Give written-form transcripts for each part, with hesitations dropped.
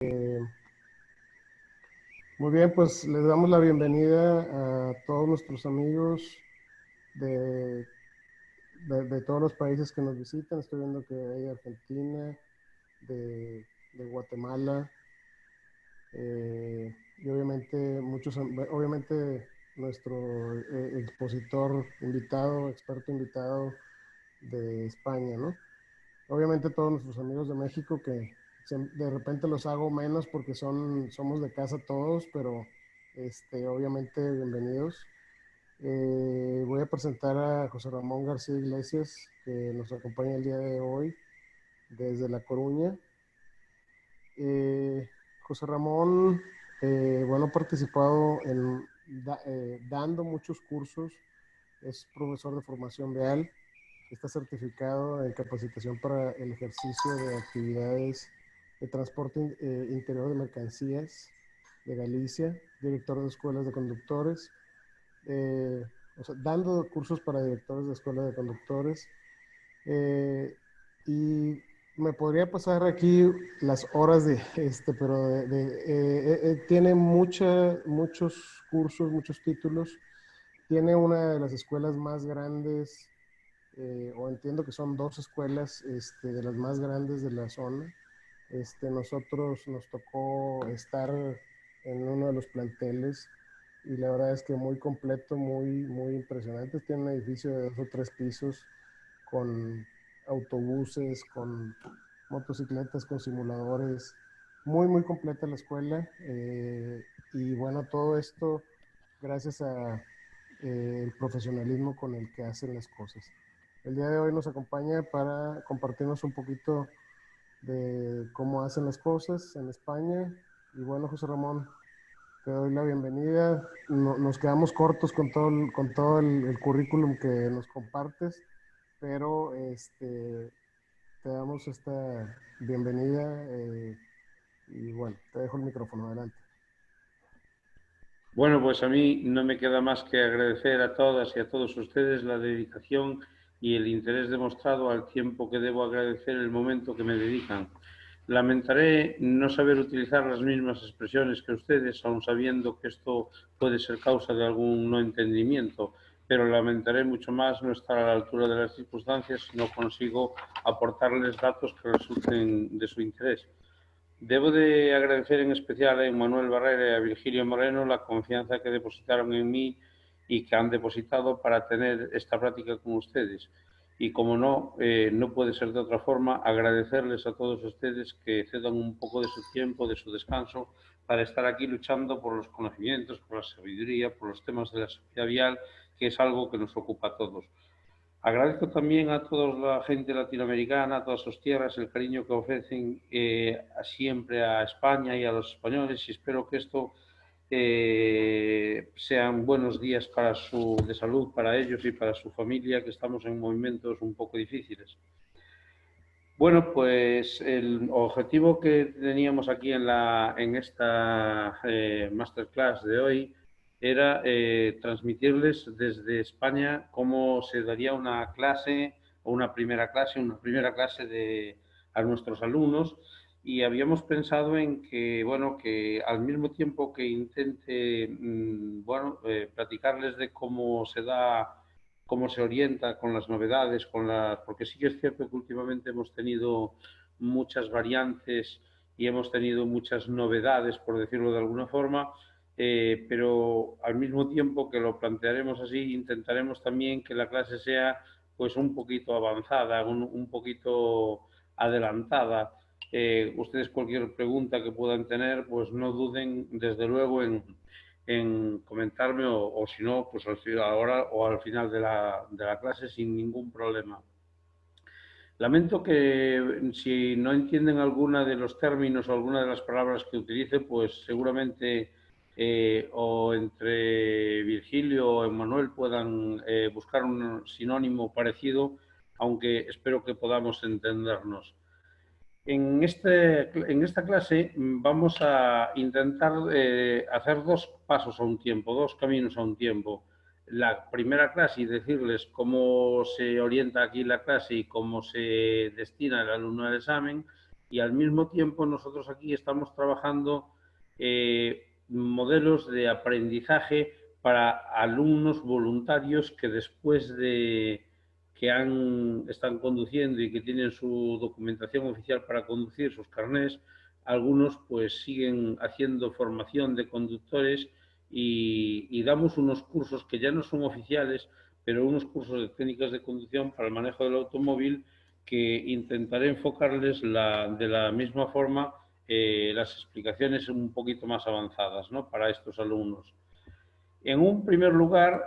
Muy bien, pues les damos la bienvenida a todos nuestros amigos de, de todos los países que nos visitan. Estoy viendo que hay de Argentina, de Guatemala, y obviamente nuestro expositor invitado, experto invitado de España, ¿no? Obviamente todos nuestros amigos de México que de repente los hago menos porque somos de casa todos, pero obviamente bienvenidos. Voy a presentar a José Ramón García Iglesias, que nos acompaña el día de hoy desde La Coruña. José Ramón, bueno, ha participado dando muchos cursos, es profesor de formación real, está certificado en capacitación para el ejercicio de actividades de transporte interior de mercancías de Galicia, director de escuelas de conductores, eh, o sea, dando cursos para directores de escuelas de conductores. Y me podría pasar aquí las horas pero tiene muchos cursos, muchos títulos. Tiene una de las escuelas más grandes, o entiendo que son dos escuelas de las más grandes de la zona. Nosotros nos tocó estar en uno de los planteles y la verdad es que muy completo, muy impresionante. Tiene un edificio de 2 o 3 pisos con autobuses, con motocicletas, con simuladores. Muy completa la escuela. Y bueno, todo esto gracias a el profesionalismo con el que hacen las cosas. El día de hoy nos acompaña para compartirnos un poquito de cómo hacen las cosas en España. Y bueno, José Ramón, te doy la bienvenida. Nos quedamos cortos con todo el currículum que nos compartes, pero te damos esta bienvenida, y bueno, te dejo el micrófono, adelante. Bueno, pues a mí no me queda más que agradecer a todas y a todos ustedes la dedicación y el interés demostrado al tiempo que debo agradecer el momento que me dedican. Lamentaré no saber utilizar las mismas expresiones que ustedes, aun sabiendo que esto puede ser causa de algún no entendimiento, pero lamentaré mucho más no estar a la altura de las circunstancias si no consigo aportarles datos que resulten de su interés. Debo de agradecer en especial a Emmanuel Barrera y a Virgilio Moreno la confianza que depositaron en mí y que han depositado para tener esta práctica con ustedes. Y como no, no puede ser de otra forma, agradecerles a todos ustedes que cedan un poco de su tiempo, de su descanso, para estar aquí luchando por los conocimientos, por la sabiduría, por los temas de la seguridad vial, que es algo que nos ocupa a todos. Agradezco también a toda la gente latinoamericana, a todas sus tierras, el cariño que ofrecen siempre a España y a los españoles, y espero que esto sean buenos días de salud para ellos y para su familia, que estamos en momentos un poco difíciles. Bueno, pues el objetivo que teníamos aquí en esta masterclass de hoy era transmitirles desde España cómo se daría una clase o una primera clase a nuestros alumnos, y habíamos pensado en que, bueno, que al mismo tiempo que intente, platicarles de cómo se da, cómo se orienta con las novedades, porque sí que es cierto que últimamente hemos tenido muchas variantes y hemos tenido muchas novedades, por decirlo de alguna forma, pero al mismo tiempo que lo plantearemos así, intentaremos también que la clase sea pues un poquito avanzada, un poquito adelantada. Ustedes cualquier pregunta que puedan tener, pues no duden desde luego en comentarme o si no, pues ahora o al final de la clase sin ningún problema. Lamento que si no entienden alguna de los términos o alguna de las palabras que utilice, pues seguramente o entre Virgilio o Emmanuel puedan buscar un sinónimo parecido, aunque espero que podamos entendernos. En esta clase vamos a intentar hacer dos pasos a un tiempo, dos caminos a un tiempo. La primera clase y decirles cómo se orienta aquí la clase y cómo se destina el alumno al examen. y al mismo tiempo nosotros aquí estamos trabajando modelos de aprendizaje para alumnos voluntarios que después de que están conduciendo y que tienen su documentación oficial para conducir, sus carnés, algunos pues siguen haciendo formación de conductores y damos unos cursos que ya no son oficiales, pero unos cursos de técnicas de conducción para el manejo del automóvil que intentaré enfocarles de la misma forma las explicaciones un poquito más avanzadas, ¿no?, para estos alumnos. En un primer lugar,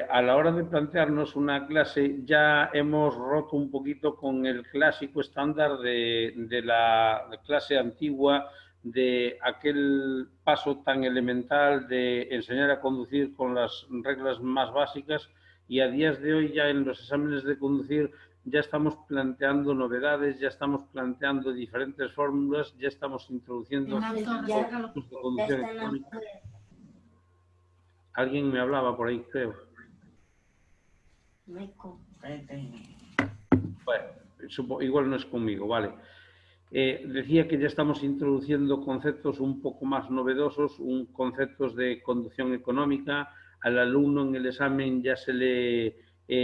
a la hora de plantearnos una clase, ya hemos roto un poquito con el clásico estándar de la clase antigua, de aquel paso tan elemental de enseñar a conducir con las reglas más básicas, y a días de hoy ya en los exámenes de conducir ya estamos planteando novedades, ya estamos planteando diferentes fórmulas, ya estamos introduciendo conceptos de conducción económica. Alguien me hablaba por ahí, creo. Bueno, igual no es conmigo, vale. Decía que ya estamos introduciendo conceptos un poco más novedosos, conceptos de conducción económica. Al alumno en el examen ya se le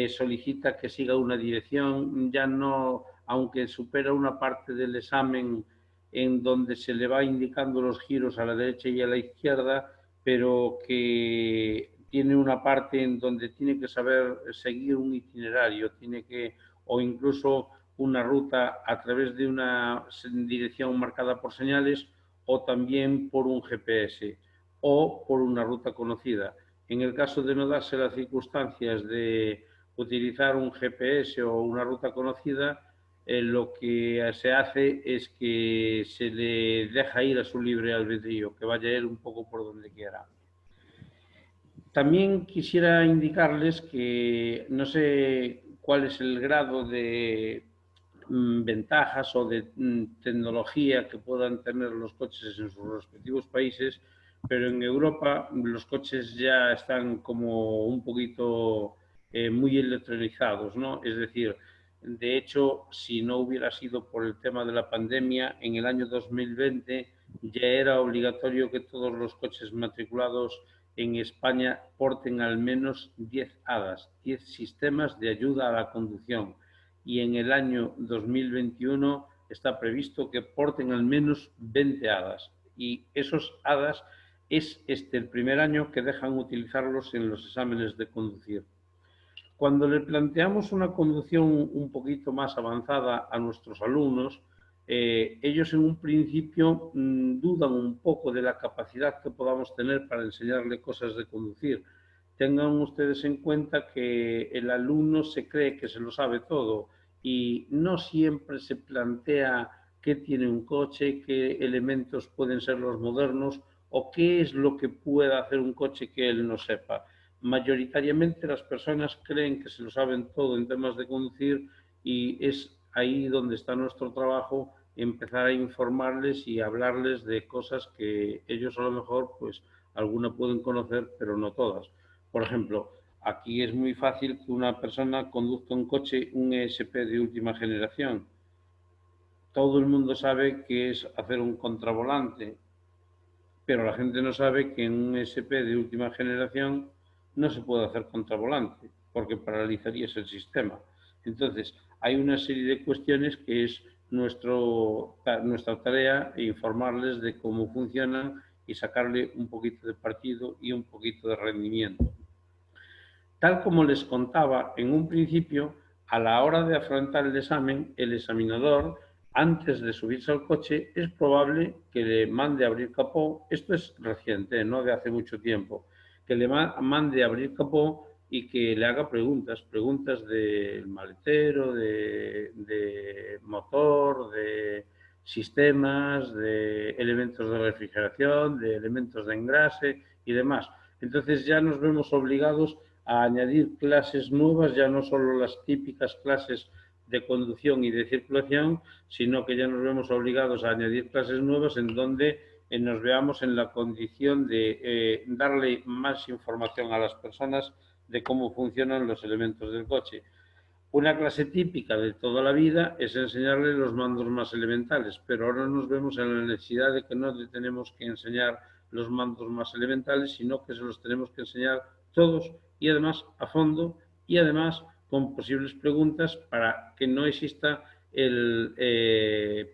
solicita que siga una dirección, ya no, aunque supera una parte del examen en donde se le va indicando los giros a la derecha y a la izquierda, pero que tiene una parte en donde tiene que saber seguir un itinerario, o incluso una ruta a través de una dirección marcada por señales, o también por un GPS o por una ruta conocida. En el caso de no darse las circunstancias de utilizar un GPS o una ruta conocida, lo que se hace es que se le deja ir a su libre albedrío, que vaya él un poco por donde quiera. También quisiera indicarles que no sé cuál es el grado de ventajas o de tecnología que puedan tener los coches en sus respectivos países, pero en Europa los coches ya están como un poquito muy electronizados, ¿no? Es decir, de hecho, si no hubiera sido por el tema de la pandemia, en el año 2020 ya era obligatorio que todos los coches matriculados en España porten al menos 10 HADAS, 10 sistemas de ayuda a la conducción. Y en el año 2021 está previsto que porten al menos 20 HADAS. Y esos HADAS es el primer año que dejan utilizarlos en los exámenes de conducir. Cuando le planteamos una conducción un poquito más avanzada a nuestros alumnos, ellos en un principio dudan un poco de la capacidad que podamos tener para enseñarle cosas de conducir. Tengan ustedes en cuenta que el alumno se cree que se lo sabe todo y no siempre se plantea qué tiene un coche, qué elementos pueden ser los modernos o qué es lo que pueda hacer un coche que él no sepa. Mayoritariamente las personas creen que se lo saben todo en temas de conducir y es ahí donde está nuestro trabajo, empezar a informarles y hablarles de cosas que ellos a lo mejor, pues, alguna pueden conocer, pero no todas. Por ejemplo, aquí es muy fácil que una persona conduzca un coche, un ESP de última generación. Todo el mundo sabe que es hacer un contravolante, pero la gente no sabe que en un ESP de última generación no se puede hacer contravolante, porque paralizarías el sistema. Entonces, hay una serie de cuestiones que es nuestra tarea informarles de cómo funcionan y sacarle un poquito de partido y un poquito de rendimiento. Tal como les contaba en un principio, a la hora de afrontar el examen, el examinador, antes de subirse al coche, es probable que le mande a abrir capó. Esto es reciente, no de hace mucho tiempo. Que le mande a abrir capó y que le haga preguntas del maletero, de motor, de sistemas, de elementos de refrigeración, de elementos de engrase y demás. Entonces ya nos vemos obligados a añadir clases nuevas, ya no solo las típicas clases de conducción y de circulación, sino que ya nos vemos obligados a añadir clases nuevas en donde nos veamos en la condición de darle más información a las personas de cómo funcionan los elementos del coche. Una clase típica de toda la vida es enseñarle los mandos más elementales, pero ahora nos vemos en la necesidad de que no le tenemos que enseñar los mandos más elementales, sino que se los tenemos que enseñar todos y además a fondo y además con posibles preguntas para que no exista el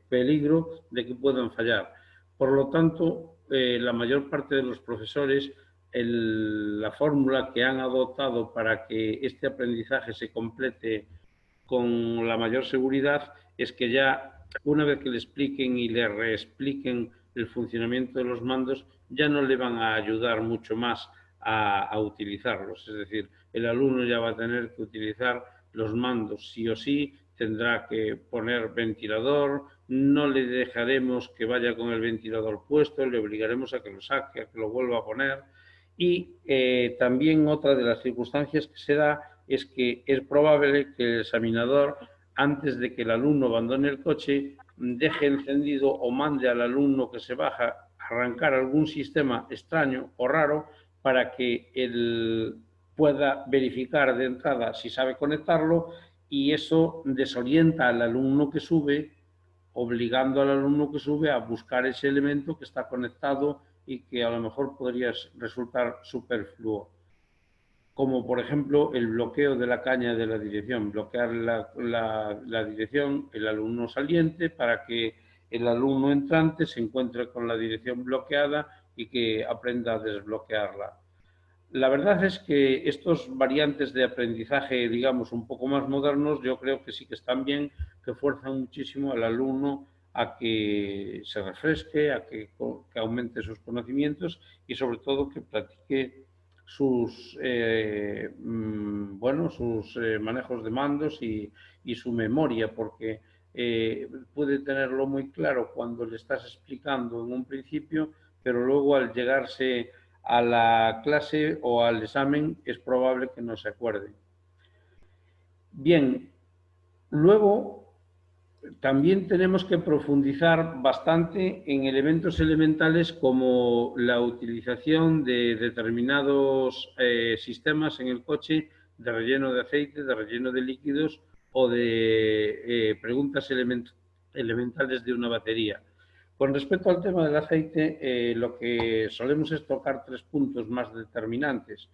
peligro de que puedan fallar. Por lo tanto, la mayor parte de los profesores, la fórmula que han adoptado para que este aprendizaje se complete con la mayor seguridad es que ya una vez que le expliquen y le reexpliquen el funcionamiento de los mandos, ya no le van a ayudar mucho más a utilizarlos. Es decir, el alumno ya va a tener que utilizar los mandos sí o sí, tendrá que poner ventilador, no le dejaremos que vaya con el ventilador puesto, le obligaremos a que lo saque, a que lo vuelva a poner. Y también otra de las circunstancias que se da es que es probable que el examinador, antes de que el alumno abandone el coche, deje encendido o mande al alumno que se baja arrancar algún sistema extraño o raro para que él pueda verificar de entrada si sabe conectarlo, y eso desorienta al alumno que sube, obligando al alumno que sube a buscar ese elemento que está conectado y que a lo mejor podría resultar superfluo, como por ejemplo el bloqueo de la caña de la dirección, bloquear la dirección, el alumno saliente, para que el alumno entrante se encuentre con la dirección bloqueada y que aprenda a desbloquearla. La verdad es que estos variantes de aprendizaje, digamos, un poco más modernos, yo creo que sí que están bien, que fuerzan muchísimo al alumno a que se refresque, a que aumente sus conocimientos y sobre todo que practique sus, sus manejos de mandos y su memoria, porque puede tenerlo muy claro cuando le estás explicando en un principio, pero luego al llegarse a la clase o al examen es probable que no se acuerde. Bien, luego también tenemos que profundizar bastante en elementos elementales como la utilización de determinados sistemas en el coche de relleno de aceite, de relleno de líquidos o de preguntas elementales de una batería. Con respecto al tema del aceite, lo que solemos es tocar 3 puntos más determinantes,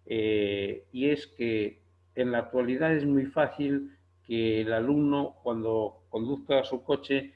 y es que en la actualidad es muy fácil que el alumno, cuando conduzca su coche,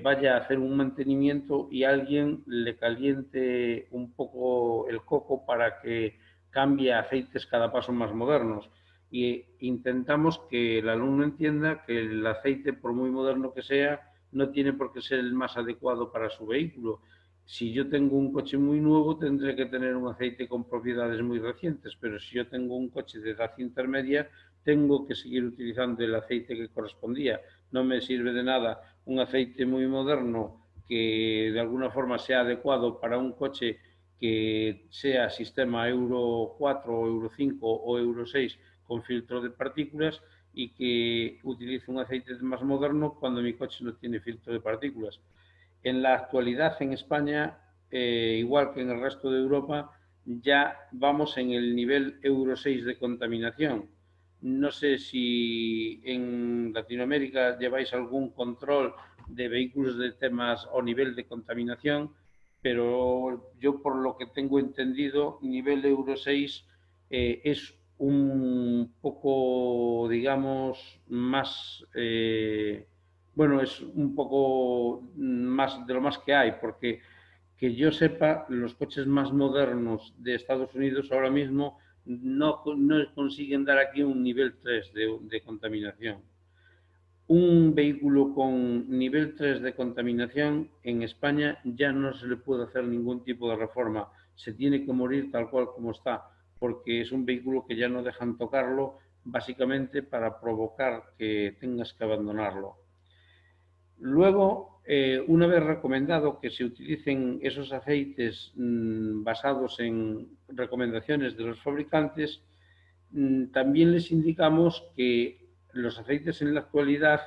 vaya a hacer un mantenimiento y alguien le caliente un poco el coco para que cambie aceites cada paso más modernos. Y intentamos que el alumno entienda que el aceite, por muy moderno que sea, no tiene por qué ser el más adecuado para su vehículo. Si yo tengo un coche muy nuevo, tendré que tener un aceite con propiedades muy recientes, pero si yo tengo un coche de edad intermedia, tengo que seguir utilizando el aceite que correspondía. No me sirve de nada un aceite muy moderno que de alguna forma sea adecuado para un coche que sea sistema Euro 4 o Euro 5 o Euro 6 con filtro de partículas, y que utilice un aceite más moderno cuando mi coche no tiene filtro de partículas. En la actualidad en España, igual que en el resto de Europa, ya vamos en el nivel Euro 6 de contaminación. No sé si en Latinoamérica lleváis algún control de vehículos de temas o nivel de contaminación, pero yo por lo que tengo entendido, nivel Euro 6 es un poco, digamos, más, es un poco más de lo más que hay, porque que yo sepa, los coches más modernos de Estados Unidos ahora mismo no consiguen dar aquí un nivel 3 de contaminación. Un vehículo con nivel 3 de contaminación en España ya no se le puede hacer ningún tipo de reforma. Se tiene que morir tal cual como está, porque es un vehículo que ya no dejan tocarlo, básicamente para provocar que tengas que abandonarlo. Luego, una vez recomendado que se utilicen esos aceites basados en recomendaciones de los fabricantes, también les indicamos que los aceites en la actualidad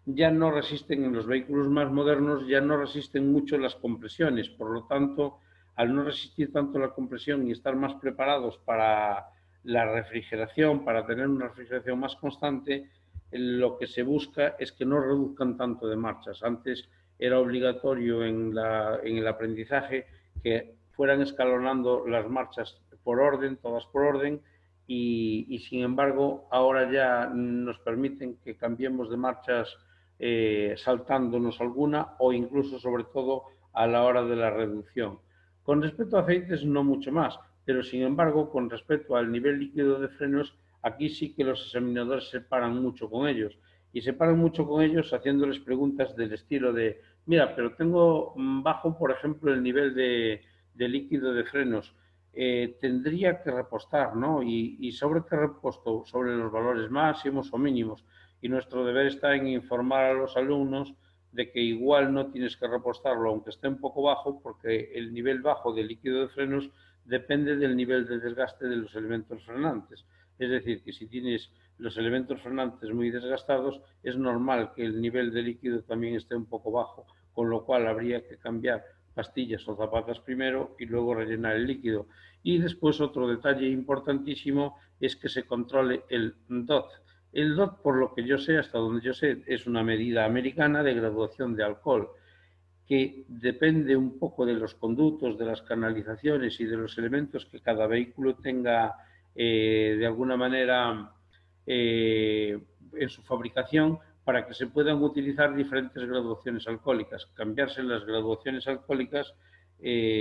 ya no resisten, en los vehículos más modernos, ya no resisten mucho las compresiones. Por lo tanto, al no resistir tanto la compresión y estar más preparados para la refrigeración, para tener una refrigeración más constante, lo que se busca es que no reduzcan tanto de marchas. Antes era obligatorio en el aprendizaje que fueran escalonando las marchas por orden, todas por orden, y sin embargo ahora ya nos permiten que cambiemos de marchas saltándonos alguna o incluso sobre todo a la hora de la reducción. Con respecto a aceites no mucho más, pero sin embargo con respecto al nivel líquido de frenos, aquí sí que los examinadores se paran mucho con ellos y se paran mucho con ellos haciéndoles preguntas del estilo de, mira, pero tengo bajo, por ejemplo, el nivel de líquido de frenos, tendría que repostar, ¿no? ¿Y sobre qué reposto? Sobre los valores máximos o mínimos. Y nuestro deber está en informar a los alumnos de que igual no tienes que repostarlo aunque esté un poco bajo, porque el nivel bajo de líquido de frenos depende del nivel de desgaste de los elementos frenantes. Es decir, que si tienes los elementos frenantes muy desgastados, es normal que el nivel de líquido también esté un poco bajo, con lo cual habría que cambiar pastillas o zapatas primero y luego rellenar el líquido. Y después otro detalle importantísimo es que se controle el DOT. El DOT, por lo que yo sé, hasta donde yo sé, es una medida americana de graduación de alcohol que depende un poco de los conductos, de las canalizaciones y de los elementos que cada vehículo tenga de alguna manera en su fabricación para que se puedan utilizar diferentes graduaciones alcohólicas. Cambiarse las graduaciones alcohólicas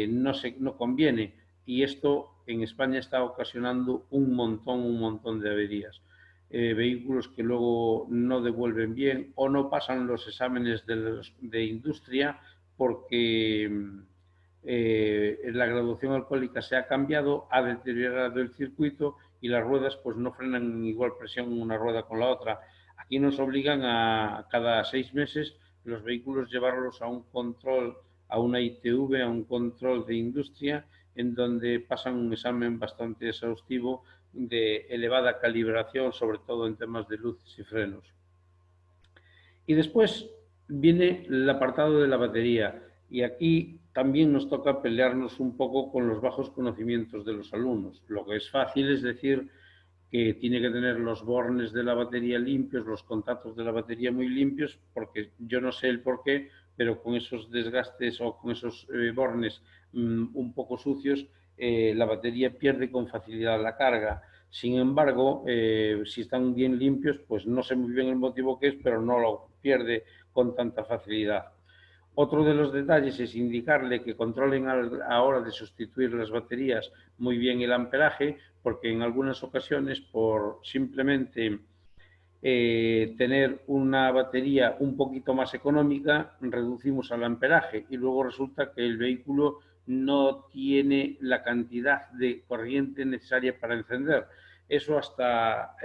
no conviene y esto en España está ocasionando un montón de averías. Vehículos que luego no devuelven bien o no pasan los exámenes de industria porque la graduación alcohólica se ha cambiado, ha deteriorado el circuito y las ruedas pues no frenan en igual presión una rueda con la otra. Aquí nos obligan a cada 6 meses los vehículos llevarlos a un control, a una ITV, a un control de industria, en donde pasan un examen bastante exhaustivo de elevada calibración, sobre todo en temas de luces y frenos. Y después viene el apartado de la batería y aquí también nos toca pelearnos un poco con los bajos conocimientos de los alumnos. Lo que es fácil es decir que tiene que tener los bornes de la batería limpios, los contactos de la batería muy limpios, porque yo no sé el por qué, pero con esos desgastes o con esos bornes un poco sucios, la batería pierde con facilidad la carga. Sin embargo, si están bien limpios, pues no sé muy bien el motivo que es, pero no lo pierde con tanta facilidad. Otro de los detalles es indicarle que controlen a la hora de sustituir las baterías muy bien el amperaje, porque en algunas ocasiones, por simplemente tener una batería un poquito más económica, reducimos el amperaje y luego resulta que el vehículo no tiene la cantidad de corriente necesaria para encender. Eso hasta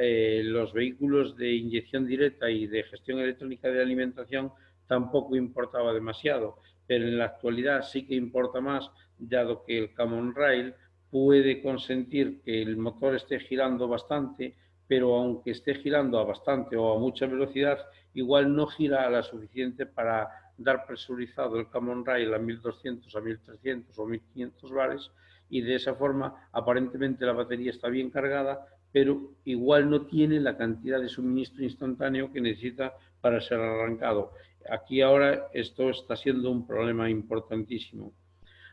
los vehículos de inyección directa y de gestión electrónica de alimentación tampoco importaba demasiado, pero en la actualidad sí que importa más, dado que el Common Rail puede consentir que el motor esté girando bastante, pero aunque esté girando a bastante o a mucha velocidad, igual no gira a la suficiente para dar presurizado el Common Rail a 1200, a 1300 o 1500 bares y de esa forma aparentemente la batería está bien cargada, pero igual no tiene la cantidad de suministro instantáneo que necesita para ser arrancado. Aquí ahora esto está siendo un problema importantísimo.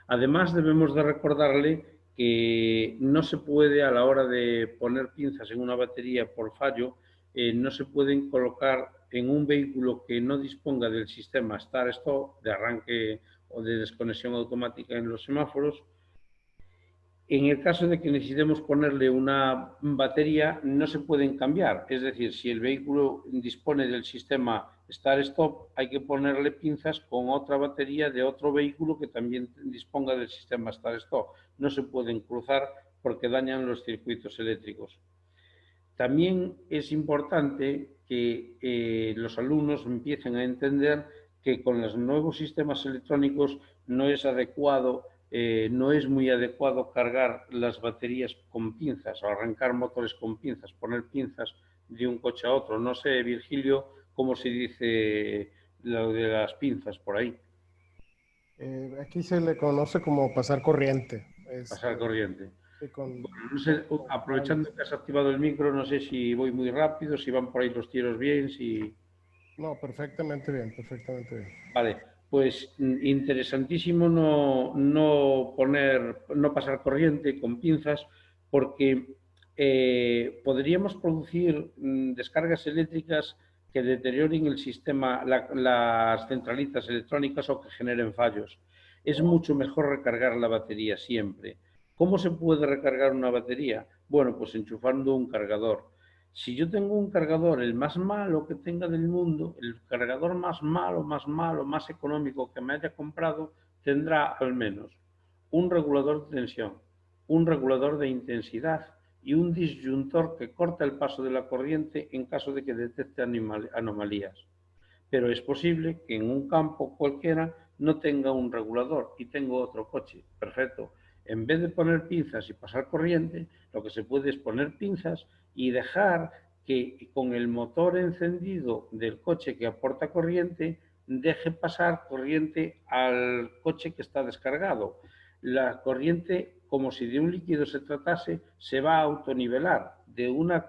Además, debemos de recordarle que no se puede, a la hora de poner pinzas en una batería por fallo, no se pueden colocar en un vehículo que no disponga del sistema Start-Stop de arranque o de desconexión automática en los semáforos. En el caso de que necesitemos ponerle una batería, no se pueden cambiar. Es decir, si el vehículo dispone del sistema Start-Stop, hay que ponerle pinzas con otra batería de otro vehículo que también disponga del sistema Start-Stop. No se pueden cruzar porque dañan los circuitos eléctricos. También es importante que los alumnos empiecen a entender que con los nuevos sistemas electrónicos no es adecuado, no es muy adecuado cargar las baterías con pinzas o arrancar motores con pinzas, poner pinzas de un coche a otro. No sé, Virgilio, cómo se dice lo de las pinzas por ahí. Aquí se le conoce como pasar corriente. Pasar corriente. Bueno, no sé, aprovechando que has activado el micro, no sé si voy muy rápido, si van por ahí los tiros bien, si... No, perfectamente bien, perfectamente bien. Vale, pues interesantísimo no pasar corriente con pinzas, porque podríamos producir descargas eléctricas que deterioren el sistema, las centralitas electrónicas o que generen fallos. Es mucho mejor recargar la batería siempre. ¿Cómo se puede recargar una batería? Bueno, pues enchufando un cargador. Si yo tengo un cargador, el más malo que tenga del mundo, el cargador más malo, más económico que me haya comprado, tendrá al menos un regulador de tensión, un regulador de intensidad y un disyuntor que corta el paso de la corriente en caso de que detecte anomalías. Pero es posible que en un campo cualquiera no tenga un regulador y tengo otro coche. Perfecto. En vez de poner pinzas y pasar corriente, lo que se puede es poner pinzas y dejar que con el motor encendido del coche que aporta corriente, deje pasar corriente al coche que está descargado. La corriente, como si de un líquido se tratase, se va a autonivelar. De una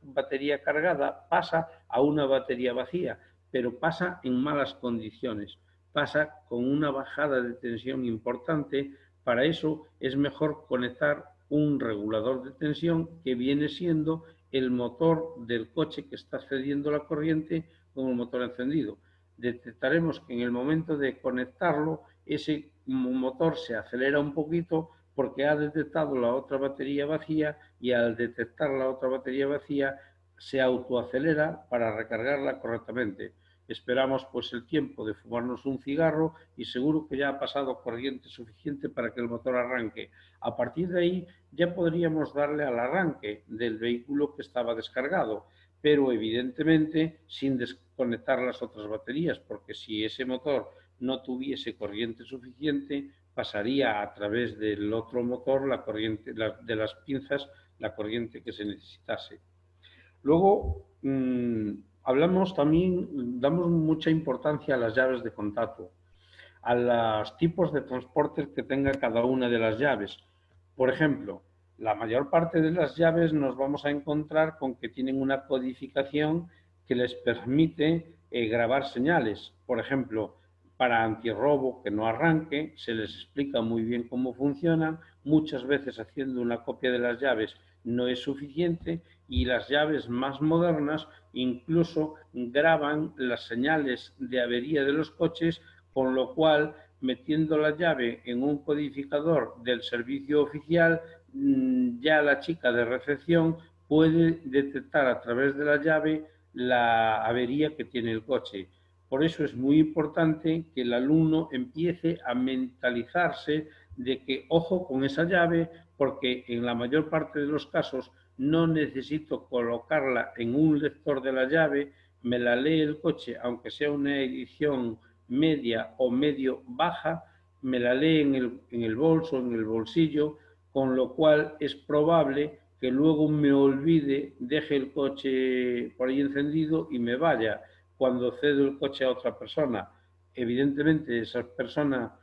batería cargada pasa a una batería vacía, pero pasa en malas condiciones, pasa con una bajada de tensión importante. Para eso es mejor conectar un regulador de tensión que viene siendo el motor del coche que está cediendo la corriente con el motor encendido. Detectaremos que en el momento de conectarlo, ese motor se acelera un poquito porque ha detectado la otra batería vacía y al detectar la otra batería vacía se autoacelera para recargarla correctamente. Esperamos pues el tiempo de fumarnos un cigarro y seguro que ya ha pasado corriente suficiente para que el motor arranque. A partir de ahí ya podríamos darle al arranque del vehículo que estaba descargado, pero evidentemente sin desconectar las otras baterías, porque si ese motor no tuviese corriente suficiente, pasaría a través del otro motor la corriente de las pinzas, la corriente que se necesitase. Luego, hablamos también, damos mucha importancia a las llaves de contacto, a los tipos de transportes que tenga cada una de las llaves. Por ejemplo, la mayor parte de las llaves nos vamos a encontrar con que tienen una codificación que les permite grabar señales. Por ejemplo, para antirrobo que no arranque, se les explica muy bien cómo funcionan. Muchas veces haciendo una copia de las llaves no es suficiente y las llaves más modernas incluso graban las señales de avería de los coches, con lo cual metiendo la llave en un codificador del servicio oficial, ya la chica de recepción puede detectar a través de la llave la avería que tiene el coche. Por eso es muy importante que el alumno empiece a mentalizarse de que ojo con esa llave, porque en la mayor parte de los casos no necesito colocarla en un lector de la llave, me la lee el coche, aunque sea una edición media o medio baja, me la lee en el bolso, en el bolsillo, con lo cual es probable que luego me olvide, deje el coche por ahí encendido y me vaya cuando cedo el coche a otra persona. Evidentemente esa persona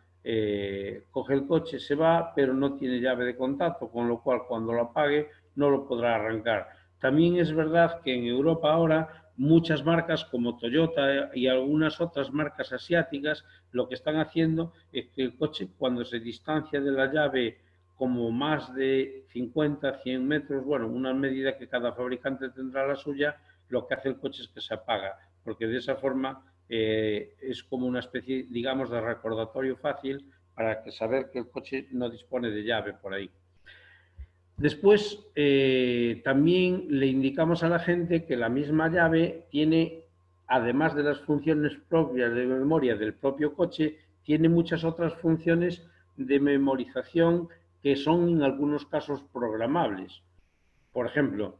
coge el coche, se va, pero no tiene llave de contacto, con lo cual cuando lo apague no lo podrá arrancar. También es verdad que en Europa ahora muchas marcas como Toyota y algunas otras marcas asiáticas lo que están haciendo es que el coche cuando se distancia de la llave como más de 50, 100 metros, bueno, una medida que cada fabricante tendrá la suya, lo que hace el coche es que se apaga, porque de esa forma es como una especie, digamos, de recordatorio fácil para que saber que el coche no dispone de llave por ahí. Después, también le indicamos a la gente que la misma llave tiene, además de las funciones propias de memoria del propio coche, tiene muchas otras funciones de memorización que son en algunos casos programables. Por ejemplo,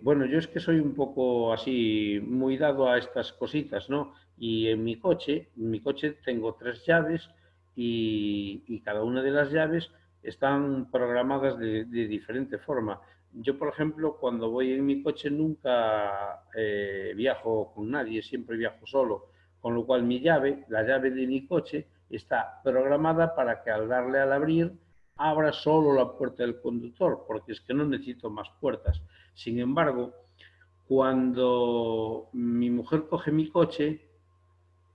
bueno, yo es que soy un poco así, muy dado a estas cositas, ¿no? Y en mi coche tengo 3 llaves y cada una de las llaves están programadas de diferente forma. Yo, por ejemplo, cuando voy en mi coche nunca viajo con nadie, siempre viajo solo, con lo cual mi llave, la llave de mi coche, está programada para que al darle al abrir abra solo la puerta del conductor, porque es que no necesito más puertas. Sin embargo, cuando mi mujer coge mi coche,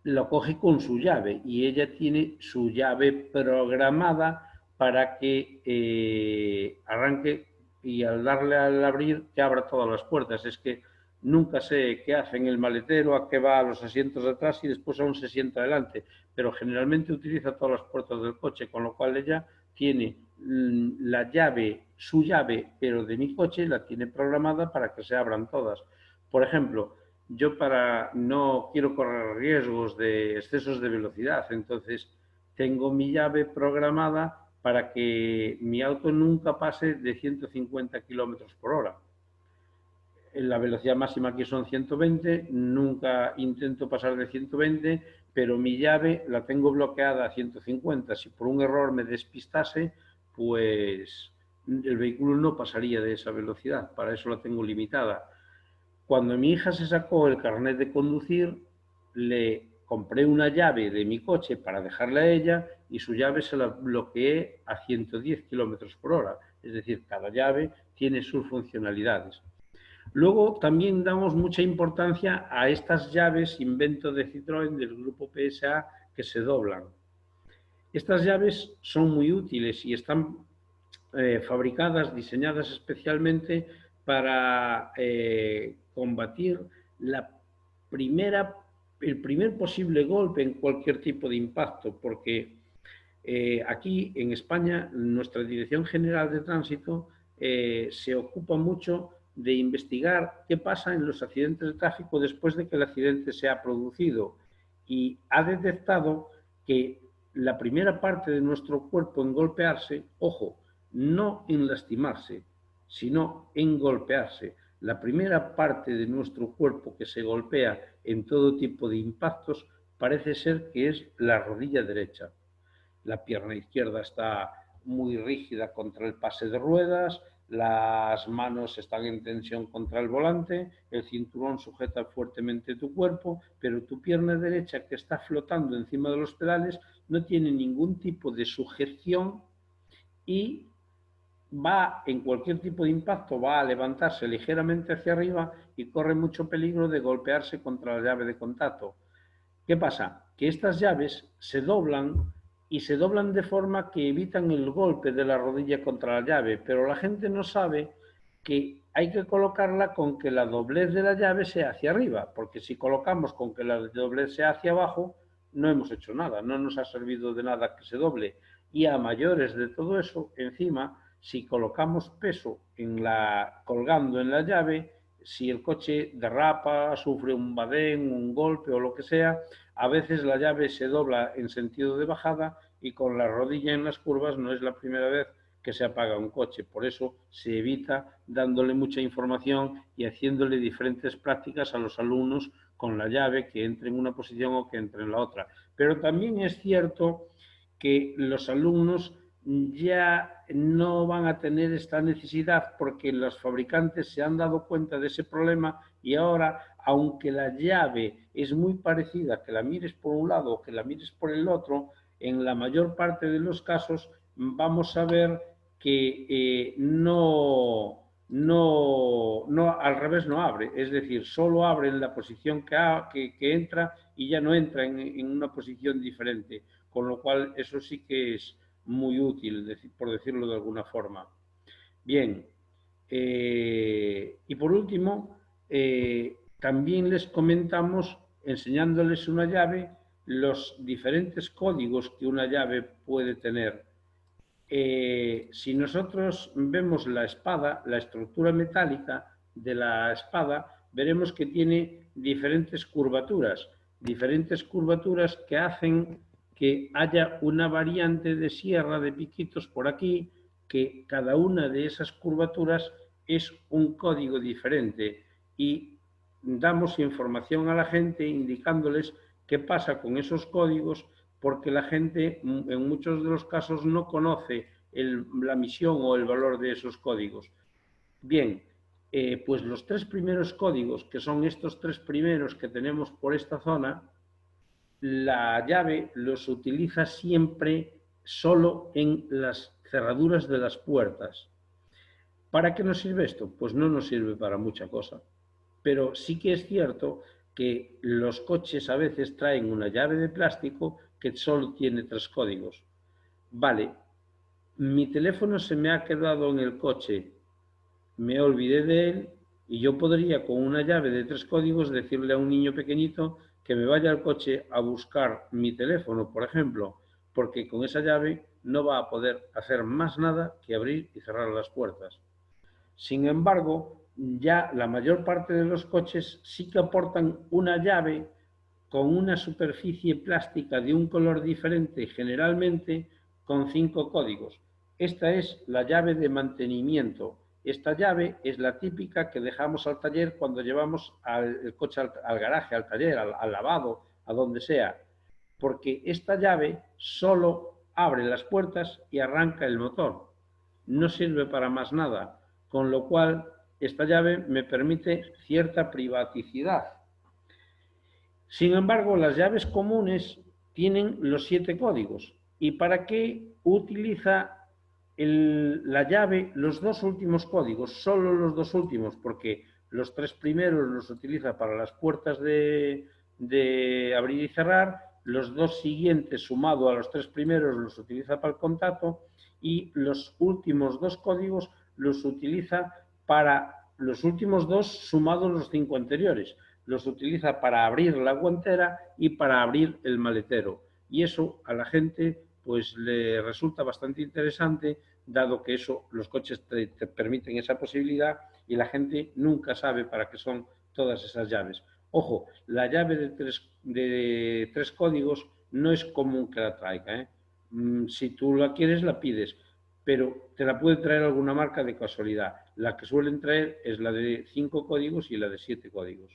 lo coge con su llave y ella tiene su llave programada para que arranque y al darle al abrir que abra todas las puertas. Es que nunca sé qué hace en el maletero, a qué va a los asientos de atrás y después aún se sienta adelante, pero generalmente utiliza todas las puertas del coche, con lo cual ella tiene la llave, su llave, pero de mi coche la tiene programada para que se abran todas. Por ejemplo, yo no quiero correr riesgos de excesos de velocidad, entonces tengo mi llave programada para que mi auto nunca pase de 150 kilómetros por hora. La velocidad máxima aquí son 120, nunca intento pasar de 120, pero mi llave la tengo bloqueada a 150. Si por un error me despistase, pues el vehículo no pasaría de esa velocidad, para eso la tengo limitada. Cuando mi hija se sacó el carnet de conducir, le compré una llave de mi coche para dejarla a ella y su llave se la bloqueé a 110 kilómetros por hora. Es decir, cada llave tiene sus funcionalidades. Luego también damos mucha importancia a estas llaves invento de Citroën del grupo PSA que se doblan. Estas llaves son muy útiles y están fabricadas, diseñadas especialmente para combatir el primer posible golpe en cualquier tipo de impacto, porque aquí en España nuestra Dirección General de Tránsito se ocupa mucho de investigar qué pasa en los accidentes de tráfico después de que el accidente se ha producido y ha detectado que la primera parte de nuestro cuerpo en golpearse, ojo, no en lastimarse, sino en golpearse. La primera parte de nuestro cuerpo que se golpea en todo tipo de impactos parece ser que es la rodilla derecha. La pierna izquierda está muy rígida contra el pase de ruedas, las manos están en tensión contra el volante, el cinturón sujeta fuertemente tu cuerpo, pero tu pierna derecha, que está flotando encima de los pedales, no tiene ningún tipo de sujeción y va, en cualquier tipo de impacto, va a levantarse ligeramente hacia arriba y corre mucho peligro de golpearse contra la llave de contacto. ¿Qué pasa? Que estas llaves se doblan y se doblan de forma que evitan el golpe de la rodilla contra la llave, pero la gente no sabe que hay que colocarla con que la doblez de la llave sea hacia arriba, porque si colocamos con que la doblez sea hacia abajo, no hemos hecho nada, no nos ha servido de nada que se doble. Y a mayores de todo eso, encima, si colocamos peso colgando en la llave, si el coche derrapa, sufre un badén, un golpe o lo que sea, a veces la llave se dobla en sentido de bajada y con la rodilla en las curvas no es la primera vez que se apaga un coche. Por eso se evita dándole mucha información y haciéndole diferentes prácticas a los alumnos con la llave, que entre en una posición o que entre en la otra. Pero también es cierto que los alumnos ya no van a tener esta necesidad porque los fabricantes se han dado cuenta de ese problema y ahora, aunque la llave es muy parecida, que la mires por un lado o que la mires por el otro, en la mayor parte de los casos vamos a ver que al revés no abre, es decir, solo abre en la posición que entra y ya no entra en una posición diferente, con lo cual eso sí que es muy útil, por decirlo de alguna forma. Bien, y por último, también les comentamos, enseñándoles una llave, los diferentes códigos que una llave puede tener. Si nosotros vemos la espada, la estructura metálica de la espada, veremos que tiene diferentes curvaturas que hacen que haya una variante de sierra de piquitos por aquí, que cada una de esas curvaturas es un código diferente y damos información a la gente indicándoles qué pasa con esos códigos, porque la gente en muchos de los casos no conoce la misión o el valor de esos códigos. Bien, pues los tres primeros códigos, que son estos tres primeros que tenemos por esta zona, la llave los utiliza siempre solo en las cerraduras de las puertas. ¿Para qué nos sirve esto? Pues no nos sirve para mucha cosa. Pero sí que es cierto que los coches a veces traen una llave de plástico que solo tiene 3 códigos. Vale, mi teléfono se me ha quedado en el coche, me olvidé de él y yo podría con una llave de 3 códigos decirle a un niño pequeñito que me vaya al coche a buscar mi teléfono, por ejemplo, porque con esa llave no va a poder hacer más nada que abrir y cerrar las puertas. Sin embargo, ya la mayor parte de los coches sí que aportan una llave con una superficie plástica de un color diferente, generalmente con 5 códigos. Esta es la llave de mantenimiento. Esta llave es la típica que dejamos al taller cuando llevamos el coche al garaje, al taller, al lavado, a donde sea. Porque esta llave solo abre las puertas y arranca el motor. No sirve para más nada, con lo cual esta llave me permite cierta privaticidad. Sin embargo, las llaves comunes tienen los 7 códigos. ¿Y para qué utiliza la llave los 2 últimos códigos? Solo los 2 últimos, porque los 3 primeros los utiliza para las puertas de abrir y cerrar, los 2 siguientes sumado a los 3 primeros los utiliza para el contacto y los últimos 2 códigos los utiliza para los últimos 2 sumados los 5 anteriores. Los utiliza para abrir la guantera y para abrir el maletero. Y eso a la gente pues le resulta bastante interesante, dado que eso, los coches te permiten esa posibilidad y la gente nunca sabe para qué son todas esas llaves. Ojo, la llave de tres códigos no es común que la traiga, ¿eh? Si tú la quieres, la pides, pero te la puede traer alguna marca de casualidad. La que suelen traer es la de 5 códigos y la de 7 códigos.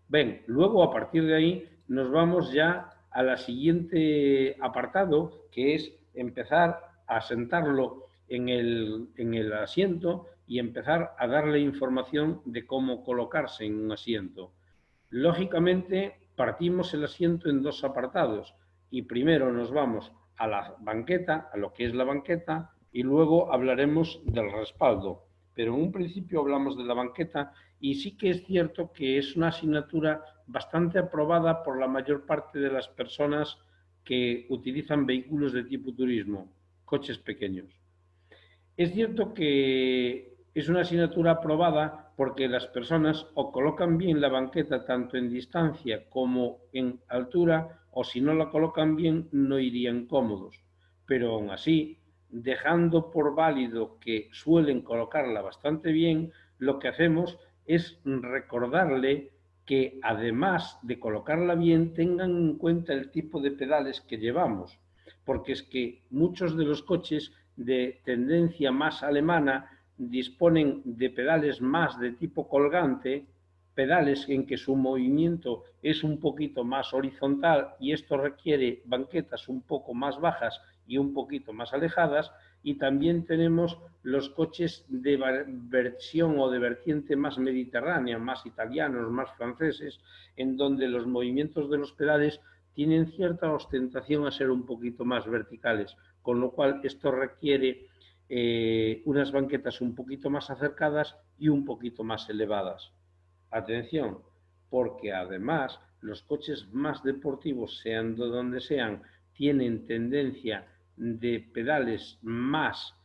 Bien, luego a partir de ahí nos vamos ya a la siguiente apartado, que es empezar a sentarlo en el asiento y empezar a darle información de cómo colocarse en un asiento. Lógicamente, partimos el asiento en 2 apartados y primero nos vamos a la banqueta, a lo que es la banqueta, y luego hablaremos del respaldo. Pero en un principio hablamos de la banqueta y sí que es cierto que es una asignatura bastante aprobada por la mayor parte de las personas que utilizan vehículos de tipo turismo, coches pequeños. Es cierto que es una asignatura aprobada porque las personas o colocan bien la banqueta tanto en distancia como en altura, o si no la colocan bien no irían cómodos. Pero aún así, dejando por válido que suelen colocarla bastante bien, lo que hacemos es recordarle que además de colocarla bien, tengan en cuenta el tipo de pedales que llevamos, porque es que muchos de los coches de tendencia más alemana disponen de pedales más de tipo colgante, pedales en que su movimiento es un poquito más horizontal y esto requiere banquetas un poco más bajas y un poquito más alejadas, y también tenemos los coches de versión o de vertiente más mediterránea, más italianos, más franceses, en donde los movimientos de los pedales tienen cierta ostentación a ser un poquito más verticales, con lo cual esto requiere unas banquetas un poquito más acercadas y un poquito más elevadas. Atención, porque además los coches más deportivos, sean de donde sean, tienen tendencia de pedales más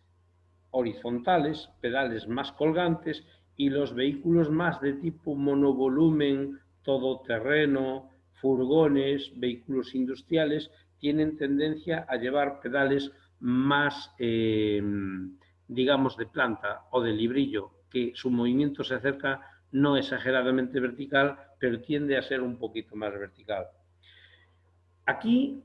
horizontales, pedales más colgantes, y los vehículos más de tipo monovolumen, todoterreno, furgones, vehículos industriales, tienen tendencia a llevar pedales más, digamos, de planta o de librillo, que su movimiento se acerca no exageradamente vertical, pero tiende a ser un poquito más vertical. Aquí,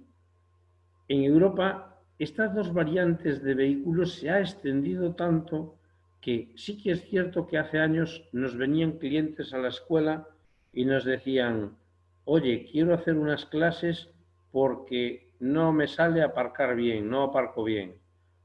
en Europa, estas 2 variantes de vehículos se ha extendido tanto que sí que es cierto que hace años nos venían clientes a la escuela y nos decían: oye, quiero hacer unas clases porque no me sale aparcar bien, no aparco bien.